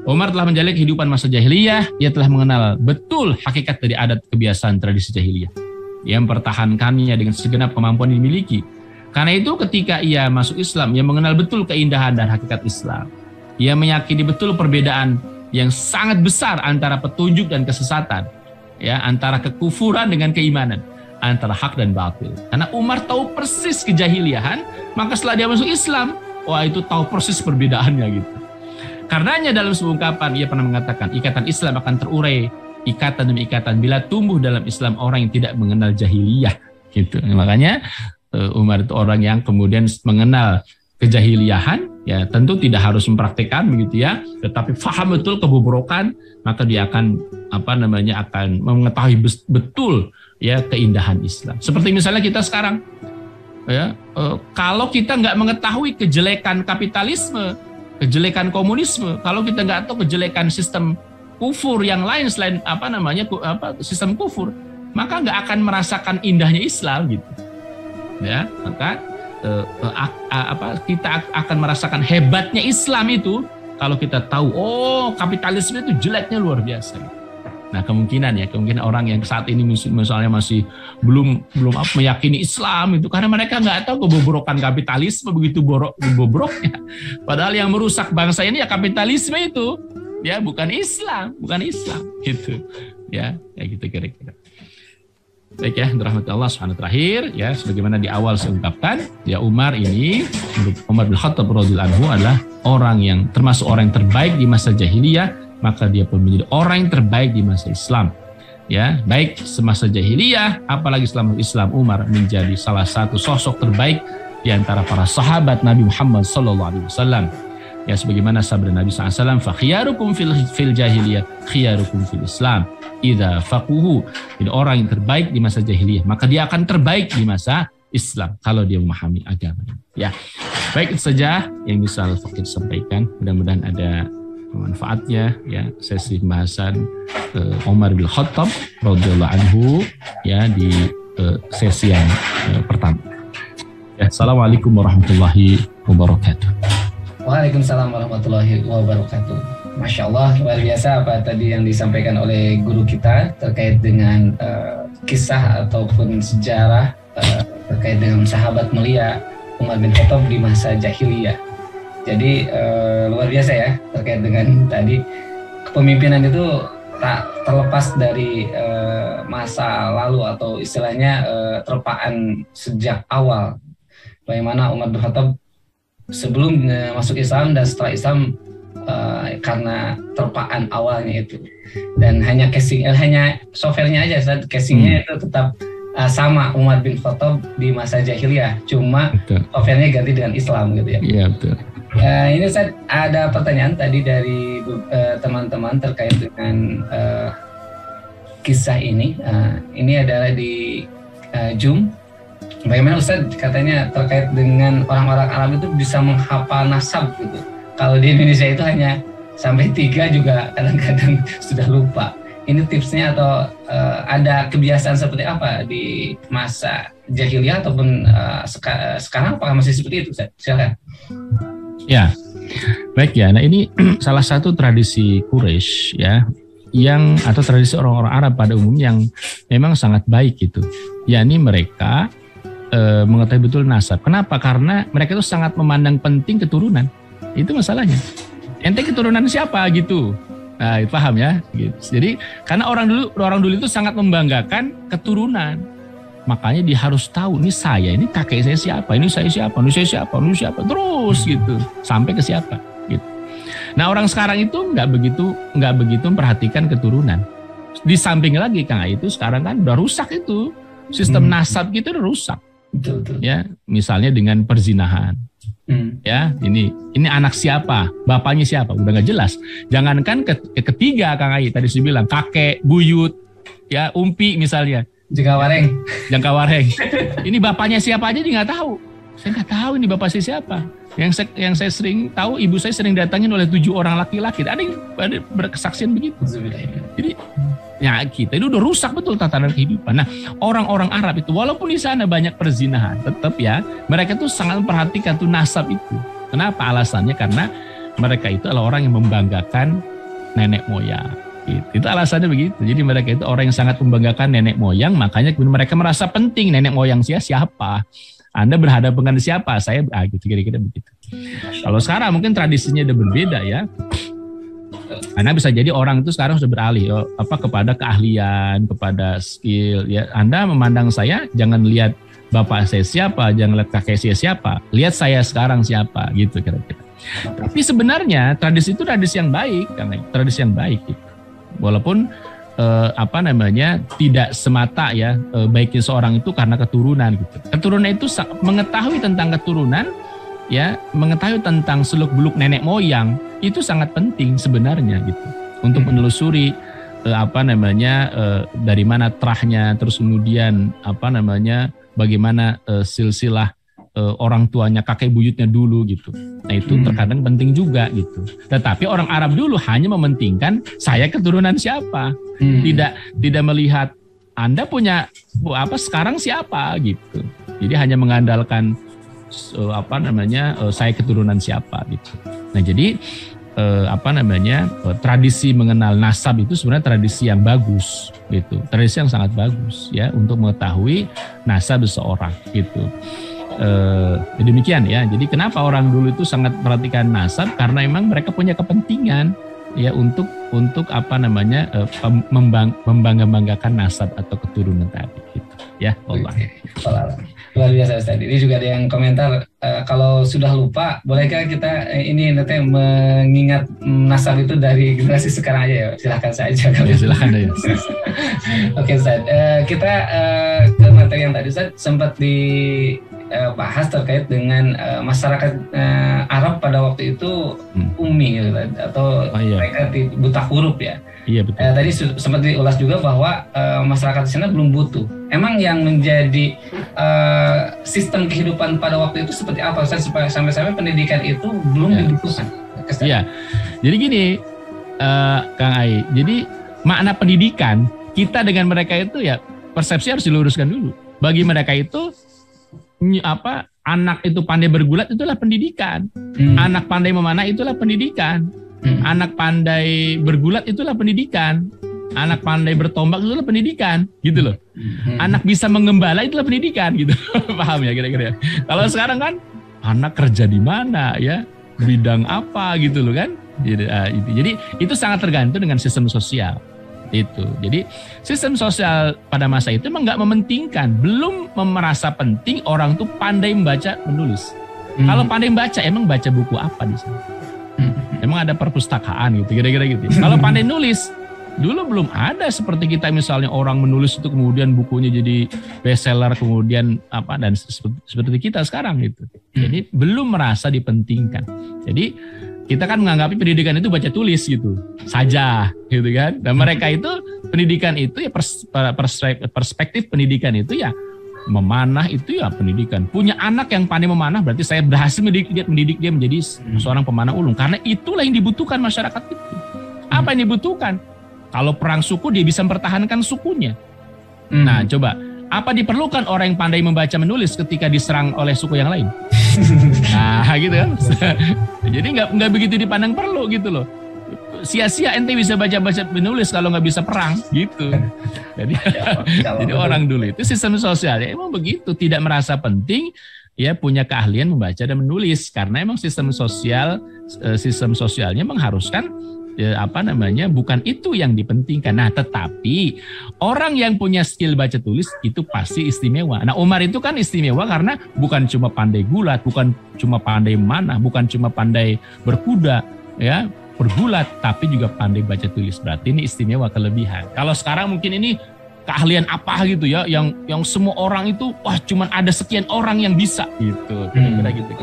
Umar telah menjalani kehidupan masa jahiliyah, ia telah mengenal betul hakikat dari adat kebiasaan tradisi jahiliyah. Ia mempertahankannya dengan segenap kemampuan yang dimiliki. Karena itu ketika ia masuk Islam, ia mengenal betul keindahan dan hakikat Islam. Ia meyakini betul perbedaan yang sangat besar antara petunjuk dan kesesatan, ya, antara kekufuran dengan keimanan, antara hak dan batil. Karena Umar tahu persis kejahiliahan, maka setelah dia masuk Islam, wah itu tahu persis perbedaannya gitu. Karenanya dalam sebuah ungkapan ia pernah mengatakan, ikatan Islam akan terurai ikatan demi ikatan bila tumbuh dalam Islam orang yang tidak mengenal jahiliyah gitu. Makanya Umar itu orang yang kemudian mengenal kejahiliahan Ya, tentu tidak harus mempraktikkan begitu ya, tetapi paham betul kebobrokan, maka dia akan akan mengetahui betul ya keindahan Islam. Seperti misalnya kita sekarang, ya, kalau kita nggak mengetahui kejelekan kapitalisme, kejelekan komunisme, kalau kita nggak tahu kejelekan sistem kufur yang lain selain sistem kufur, maka nggak akan merasakan indahnya Islam gitu. Ya, maka kita akan merasakan hebatnya Islam itu kalau kita tahu kapitalisme itu jeleknya luar biasa. Nah, kemungkinan orang yang saat ini misalnya masih belum meyakini Islam itu karena mereka nggak tahu kebobrokan kapitalisme begitu bobroknya. Padahal yang merusak bangsa ini ya kapitalisme itu, ya bukan Islam gitu. Ya gitu kira-kira. Baik ya, rahmat Allah subhanahu terakhir ya, sebagaimana di awal saya ungkapkan, ya Umar bin Khattab radhiyallahu anhu adalah orang yang termasuk orang yang terbaik di masa jahiliyah, maka dia pun menjadi orang yang terbaik di masa Islam. Ya, baik semasa jahiliyah apalagi selama Islam, Umar menjadi salah satu sosok terbaik di antara para sahabat Nabi Muhammad sallallahu alaihi wasallam. Ya, sebagaimana sabda Nabi SAW, fakhiyarukum fil jahiliyah, khiyarukum fil Islam. Idza faquhu, jadi orang yang terbaik di masa jahiliyah, maka dia akan terbaik di masa Islam kalau dia memahami agama. Ya, baik itu saja yang bisa Al-Faqih sampaikan. Mudah-mudahan ada manfaatnya ya sesi pembahasan Umar bin Khattab radhiyallahu anhu ya di sesi yang pertama. Ya, assalamualaikum warahmatullahi wabarakatuh. Waalaikumsalam warahmatullahi wabarakatuh. Masya Allah, luar biasa apa tadi yang disampaikan oleh guru kita terkait dengan kisah ataupun sejarah terkait dengan sahabat mulia Umar bin Khattab di masa jahiliyah. Jadi luar biasa ya terkait dengan tadi kepemimpinan itu tak terlepas dari masa lalu atau istilahnya terpaan sejak awal. Bagaimana Umar bin Khattab sebelum masuk Islam dan setelah Islam karena terpaan awalnya itu, dan hanya softwarenya aja, casingnya itu tetap sama Umar bin Khattab di masa jahiliyah, cuma softwarenya ganti dengan Islam gitu ya. Iya betul. Ini Ustaz, ada pertanyaan tadi dari teman-teman terkait dengan kisah ini. Ini adalah di Zoom. Bagaimana Ustaz katanya terkait dengan orang-orang Arab itu bisa menghafal nasab gitu. Kalau di Indonesia itu hanya sampai 3 juga kadang-kadang sudah lupa. Ini tipsnya atau ada kebiasaan seperti apa di masa jahiliyah ataupun sekarang apakah masih seperti itu Ustaz? Silakan. Ya, baik ya. Nah ini salah satu tradisi Quraisy ya, atau tradisi orang-orang Arab pada umumnya yang memang sangat baik gitu. Yakni mereka mengetahui betul nasab. Kenapa? Karena mereka itu sangat memandang penting keturunan. Itu masalahnya. Ente keturunan siapa gitu. Nah, paham ya? Gitu. Jadi karena orang dulu itu sangat membanggakan keturunan. Makanya dia harus tahu, ini kakek saya siapa, ini saya siapa, ini saya siapa, ini siapa, terus gitu sampai ke siapa gitu. Nah, orang sekarang itu nggak begitu memperhatikan keturunan. Di samping lagi Kang itu sekarang kan udah rusak itu. Sistem nasab gitu udah rusak. Betul. Ya, misalnya dengan perzinahan. Ya, ini anak siapa, bapaknya siapa, udah nggak jelas. Jangankan ketiga Kang Ai tadi saya bilang kakek, buyut, ya umpi misalnya. Jangka wareng. Ini bapaknya siapa aja dia nggak tahu. Saya nggak tahu ini bapak saya siapa. Yang saya sering tahu, ibu saya sering datangin oleh 7 orang laki-laki. Ada berkesaksian begitu. Jadi ya kita itu udah rusak betul tatanan kehidupan. Nah, orang-orang Arab itu walaupun di sana banyak perzinahan, tetap ya mereka tuh sangat memperhatikan tuh nasab itu. Kenapa? Alasannya karena mereka itu adalah orang yang membanggakan nenek moyang. Itu alasannya begitu. Jadi mereka itu orang yang sangat membanggakan nenek moyang, makanya mereka merasa penting nenek moyang siapa. Anda berhadapan dengan siapa? Saya gitu kira-kira begitu. Kalau sekarang mungkin tradisinya udah berbeda ya. Karena bisa jadi orang itu sekarang sudah beralih kepada keahlian, kepada skill. Ya, Anda memandang saya jangan lihat bapak saya siapa, jangan lihat kakek saya siapa, lihat saya sekarang siapa, gitu kira-kira. Tapi sebenarnya tradisi itu tradisi yang baik, tradisi yang baik. Gitu. Walaupun tidak semata ya baiknya seorang itu karena keturunan gitu. Keturunan itu mengetahui tentang keturunan ya mengetahui tentang seluk-beluk nenek moyang itu sangat penting sebenarnya gitu untuk menelusuri dari mana terahnya, terus kemudian bagaimana silsilah orang tuanya, kakek buyutnya dulu gitu. Nah itu terkadang penting juga gitu. Tetapi orang Arab dulu hanya mementingkan saya keturunan siapa, tidak melihat Anda punya sekarang siapa gitu. Jadi hanya mengandalkan saya keturunan siapa gitu. Nah jadi tradisi mengenal nasab itu sebenarnya tradisi yang bagus gitu, tradisi yang sangat bagus ya untuk mengetahui nasab seseorang gitu. Demikian ya. Jadi kenapa orang dulu itu sangat perhatikan nasab, karena memang mereka punya kepentingan ya untuk membanggakan nasab atau keturunan tadi gitu ya. Allah. Luar biasa Ustaz. Ini juga ada yang komentar, kalau sudah lupa bolehkah kita ini nanti mengingat nasab itu dari generasi sekarang aja ya? Silahkan saja. Ya, silahkan aja. Oke Ustaz, kita ke materi yang tadi Ustaz sempat dibahas terkait dengan masyarakat Arab pada waktu itu ummi gitu, atau mereka buta huruf ya. Iya betul. Tadi sempat diulas juga bahwa masyarakat di sana belum butuh. Emang yang menjadi sistem kehidupan pada waktu itu seperti apa? Sampai-sampai pendidikan itu belum dibutuhkan. Iya. Jadi gini, Kang Ai. Jadi makna pendidikan kita dengan mereka itu ya persepsi harus diluruskan dulu. Bagi mereka itu anak itu pandai bergulat itulah pendidikan. Anak pandai memanah itulah pendidikan. Anak pandai bergulat itulah pendidikan. Anak pandai bertombak itulah pendidikan, gitu loh. Anak bisa mengembala itulah pendidikan, gitu. Paham ya kira-kira? Kalau sekarang kan anak kerja di mana ya, bidang apa gitu loh kan? Jadi itu sangat tergantung dengan sistem sosial itu. Jadi sistem sosial pada masa itu memang nggak mementingkan, belum merasa penting orang tuh pandai membaca menulis. Kalau pandai membaca, emang baca buku apa di sana? Emang ada perpustakaan gitu, kira-kira gitu. Kalau pandai nulis, dulu belum ada seperti kita misalnya orang menulis itu kemudian bukunya jadi bestseller kemudian dan seperti kita sekarang gitu. Jadi belum merasa dipentingkan. Jadi kita kan menganggap pendidikan itu baca tulis gitu saja gitu kan. Dan mereka itu pendidikan itu ya perspektif pendidikan itu ya memanah itu ya pendidikan. Punya anak yang pandai memanah berarti saya berhasil mendidik dia menjadi seorang pemanah ulung. Karena itulah yang dibutuhkan masyarakat itu. Apa yang dibutuhkan? Kalau perang suku dia bisa mempertahankan sukunya. Nah coba, apa diperlukan orang yang pandai membaca menulis ketika diserang oleh suku yang lain? Nah gitu kan. Jadi nggak begitu dipandang perlu gitu loh. Sia-sia ente bisa baca-baca menulis kalau nggak bisa perang gitu. Jadi, jadi orang dulu itu sistem sosialnya emang begitu, tidak merasa penting ya punya keahlian membaca dan menulis karena emang sistem sosialnya mengharuskan bukan itu yang dipentingkan. Nah, tetapi orang yang punya skill baca tulis itu pasti istimewa. Nah, Umar itu kan istimewa karena bukan cuma pandai gulat, bukan cuma pandai memanah, bukan cuma pandai berkuda, ya, bergulat, tapi juga pandai baca tulis. Berarti ini istimewa, kelebihan. Kalau sekarang mungkin ini keahlian apa gitu ya, yang semua orang itu cuman ada sekian orang yang bisa gitu, kira-kira gitu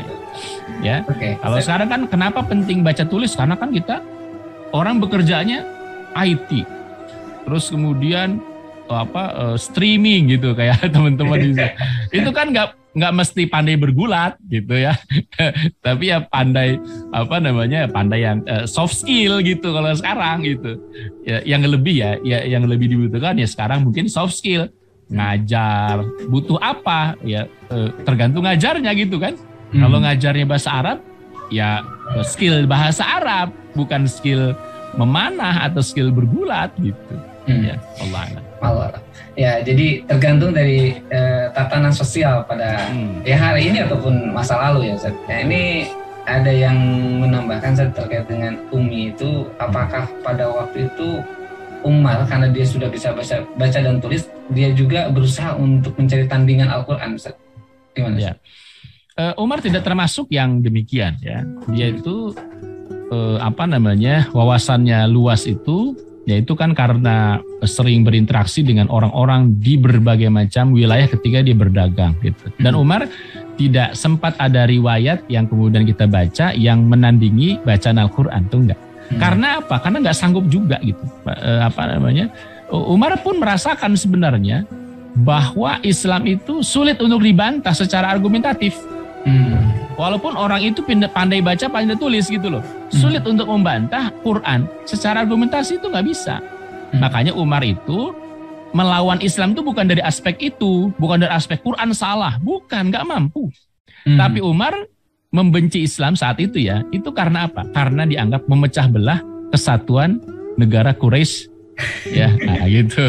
ya. Kalau sekarang kan kenapa penting baca tulis? Karena kan kita orang bekerjanya IT, terus kemudian streaming gitu kayak teman-teman bisa. Itu kan nggak mesti pandai bergulat gitu ya, tapi ya pandai pandai yang soft skill gitu kalau sekarang gitu. Ya, yang lebih dibutuhkan ya sekarang mungkin soft skill, ngajar, butuh apa ya tergantung ngajarnya gitu kan. Kalau ngajarnya bahasa Arab ya skill bahasa Arab, bukan skill memanah atau skill bergulat gitu. Ya, Allah. Ya, jadi tergantung dari tatanan sosial pada ya hari ini ataupun masa lalu ya Ustaz. Ya, ini ada yang menambahkan Ustaz terkait dengan Umi itu, apakah pada waktu itu Umar karena dia sudah bisa baca dan tulis, dia juga berusaha untuk mencari tandingan Al-Qur'an Ustaz. Gimana? Ya. Umar tidak termasuk yang demikian ya. Dia itu wawasannya luas itu yaitu kan karena sering berinteraksi dengan orang-orang di berbagai macam wilayah ketika dia berdagang gitu. Dan Umar tidak sempat ada riwayat yang kemudian kita baca yang menandingi bacaan Al-Quran, tuh enggak. Karena apa? Karena nggak sanggup juga gitu. Umar pun merasakan sebenarnya bahwa Islam itu sulit untuk dibantah secara argumentatif. Walaupun orang itu pandai baca, pandai tulis gitu loh. Sulit untuk membantah Quran secara argumentasi itu nggak bisa. Makanya Umar itu melawan Islam itu bukan dari aspek itu, bukan dari aspek Quran salah, bukan, nggak mampu. Tapi Umar membenci Islam saat itu ya, itu karena apa? Karena dianggap memecah belah kesatuan negara Quraisy. Ya, nah gitu.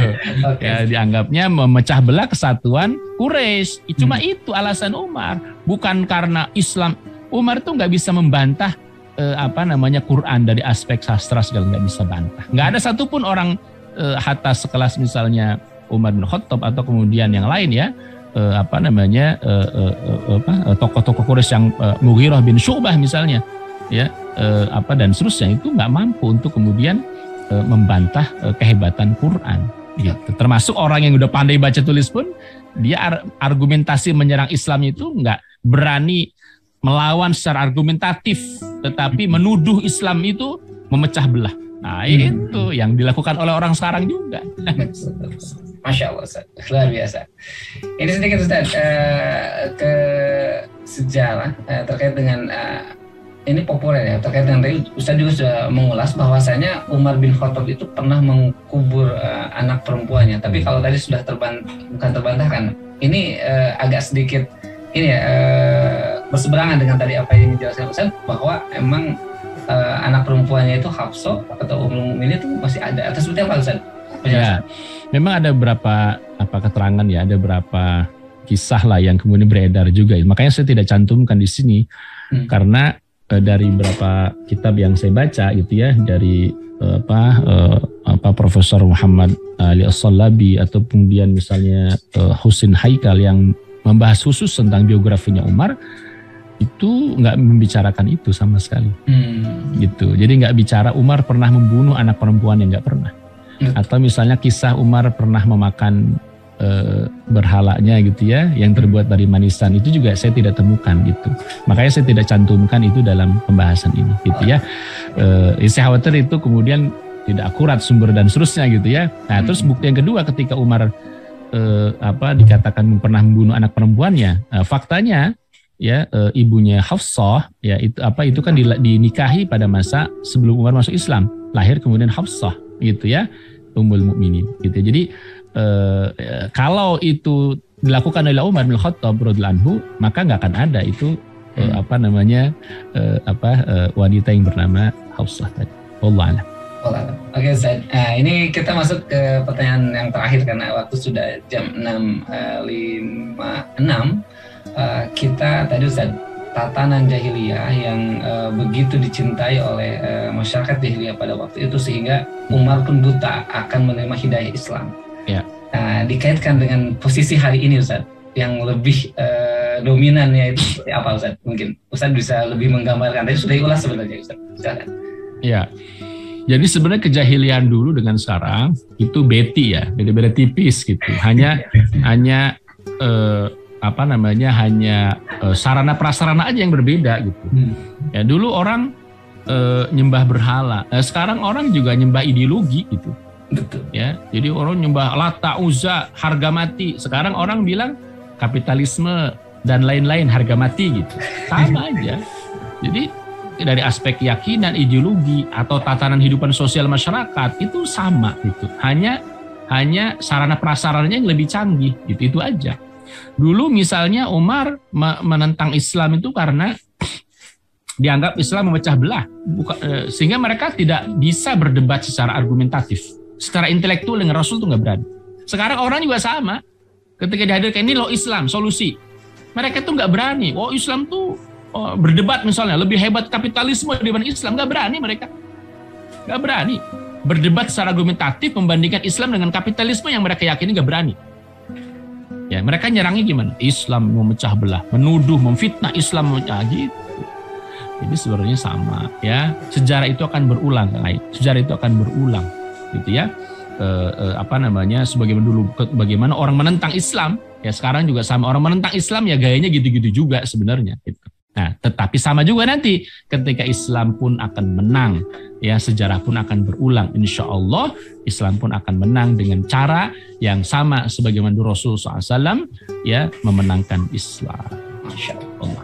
Ya, dianggapnya memecah belah kesatuan Quraisy. Cuma itu alasan Umar, bukan karena Islam. Umar tuh nggak bisa membantah Quran dari aspek sastra segala, nggak bisa bantah. Nggak ada satupun orang hatta sekelas misalnya Umar bin Khattab atau kemudian yang lain ya. Tokoh-tokoh Quraisy yang Mughirah bin Syu'bah misalnya ya dan seterusnya itu nggak mampu untuk kemudian membantah kehebatan Quran gitu. Termasuk orang yang udah pandai baca tulis pun dia argumentasi menyerang Islam itu nggak berani melawan secara argumentatif, tetapi menuduh Islam itu memecah belah. Nah itu yang dilakukan oleh orang sekarang juga. Masya Allah Ustaz, luar biasa. Ini sedikit Ustaz ke sejarah terkait dengan ini populer ya, terkait dengan tadi Ustaz juga sudah mengulas bahwasanya Umar bin Khattab itu pernah mengkubur anak perempuannya. Tapi kalau tadi sudah bukan terbantahkan, ini agak sedikit ini ya berseberangan dengan tadi apa yang dijelaskan Ustaz, bahwa emang anak perempuannya itu Hafsah atau Ummul Mukminin itu masih ada. Atau seperti apa Ustaz? Ya, memang ada beberapa keterangan ya, ada beberapa kisah lah yang kemudian beredar juga. Makanya saya tidak cantumkan di sini karena dari beberapa kitab yang saya baca gitu ya, dari Profesor Muhammad Ali As-Salabi atau kemudian misalnya Husin Haikal yang membahas khusus tentang biografinya Umar, itu nggak membicarakan itu sama sekali gitu. Jadi nggak bicara Umar pernah membunuh anak perempuan, yang nggak pernah. Atau misalnya kisah Umar pernah memakan berhalanya gitu ya, yang terbuat dari manisan, itu juga saya tidak temukan gitu. Makanya saya tidak cantumkan itu dalam pembahasan ini gitu ya. Saya khawatir itu kemudian tidak akurat sumber dan seterusnya gitu ya. Nah terus bukti yang kedua ketika Umar dikatakan pernah membunuh anak perempuannya, faktanya ya ibunya Hafsah ya itu kan dinikahi pada masa sebelum Umar masuk Islam, lahir kemudian Hafsah gitu ya, Ummul Mukminin gitu. Jadi kalau itu dilakukan oleh Umar bin Khattab radhiyallahu anhu, maka nggak akan ada itu wanita yang bernama Hafsah tadi. Wallahu a'lam. Oke Ustaz, ini kita masuk ke pertanyaan yang terakhir karena waktu sudah jam 6.56. Kita tadi Ustaz, tatanan jahiliyah yang begitu dicintai oleh masyarakat jahiliyah pada waktu itu sehingga Umar pun buta akan menerima hidayah Islam. Ya. Dikaitkan dengan posisi hari ini Ustaz, yang lebih dominannya itu seperti apa Ustaz? Mungkin Ustaz bisa lebih menggambarkan. Tadi sudah diulas sebenarnya Ustaz. Silakan. Ya. Jadi sebenarnya kejahilian dulu dengan sekarang itu beda-beda tipis gitu. Hanya sarana prasarana aja yang berbeda gitu. Ya dulu orang nyembah berhala. Sekarang orang juga nyembah ideologi gitu. Betul. Ya, jadi orang nyembah Lata, Uzza, harga mati. Sekarang orang bilang kapitalisme dan lain-lain, harga mati gitu. Sama aja. Jadi dari aspek keyakinan, ideologi atau tatanan hidupan sosial masyarakat itu sama gitu. Hanya sarana prasarananya yang lebih canggih gitu, itu aja. Dulu misalnya Umar menentang Islam itu karena dianggap Islam memecah belah, sehingga mereka tidak bisa berdebat secara argumentatif, secara intelektual dengan Rasul itu nggak berani. Sekarang orang juga sama, ketika dihadirkan ini loh Islam solusi, mereka tuh nggak berani. Oh Islam tuh berdebat misalnya lebih hebat kapitalisme dibanding Islam, nggak berani mereka, nggak berani berdebat secara argumentatif membandingkan Islam dengan kapitalisme yang mereka yakini, nggak berani. Ya mereka nyerangnya gimana? Islam memecah belah, menuduh, memfitnah Islam gitu. Jadi sebenarnya sama ya, sejarah itu akan berulang, sejarah itu akan berulang gitu ya. Sebagaimana dulu bagaimana orang menentang Islam Ya sekarang juga sama, orang menentang Islam ya gayanya gitu-gitu juga sebenarnya gitu. Nah, tetapi sama juga nanti ketika Islam pun akan menang, ya sejarah pun akan berulang. Insya Allah Islam pun akan menang dengan cara yang sama sebagaimana Rasulullah SAW ya memenangkan Islam. Masya Allah.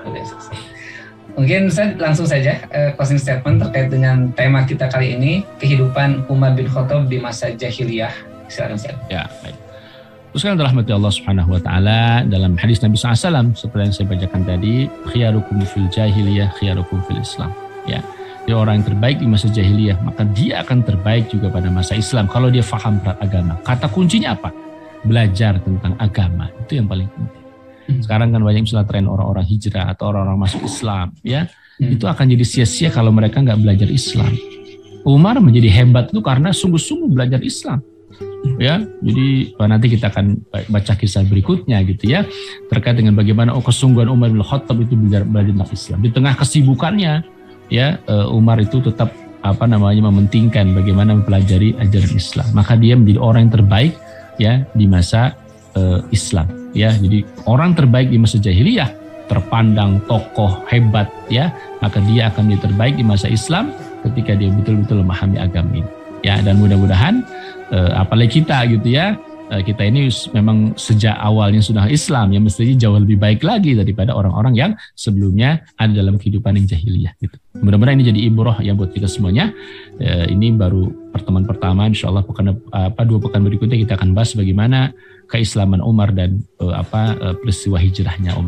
Mungkin saya langsung saja closing statement terkait dengan tema kita kali ini, kehidupan Umar bin Khattab di masa jahiliyah. Silakan Ustaz. Ya, baik. Terus kan rahmati Allah Subhanahu wa taala dalam hadis Nabi SAW seperti yang saya bacakan tadi, khiyarukum fil jahiliyah khiyarukum fil Islam. Ya. Dia orang yang terbaik di masa jahiliyah, maka dia akan terbaik juga pada masa Islam kalau dia faham agama. Kata kuncinya apa? Belajar tentang agama. Itu yang paling penting. Sekarang kan banyak misalnya tren orang-orang hijrah atau orang-orang masuk Islam, ya. Itu akan jadi sia-sia kalau mereka nggak belajar Islam. Umar menjadi hebat itu karena sungguh-sungguh belajar Islam. Ya, jadi nanti kita akan baca kisah berikutnya gitu ya, terkait dengan bagaimana kesungguhan Umar bin Khattab itu belajar tentang Islam. Di tengah kesibukannya, ya Umar itu tetap mementingkan bagaimana mempelajari ajaran Islam. Maka dia menjadi orang yang terbaik ya di masa Islam. Ya, jadi orang terbaik di masa jahiliyah, terpandang tokoh hebat ya, maka dia akan menjadi terbaik di masa Islam ketika dia betul-betul memahami agama ini. Ya, dan mudah-mudahan apalagi kita gitu ya, kita ini memang sejak awalnya sudah Islam ya, mestinya jauh lebih baik lagi daripada orang-orang yang sebelumnya ada dalam kehidupan yang jahiliyah gitu. Mudah-mudahan ini jadi ibrah ya buat kita semuanya. Ini baru pertemuan pertama, insyaallah dua pekan berikutnya kita akan bahas bagaimana keislaman Umar dan peristiwa hijrahnya Umar.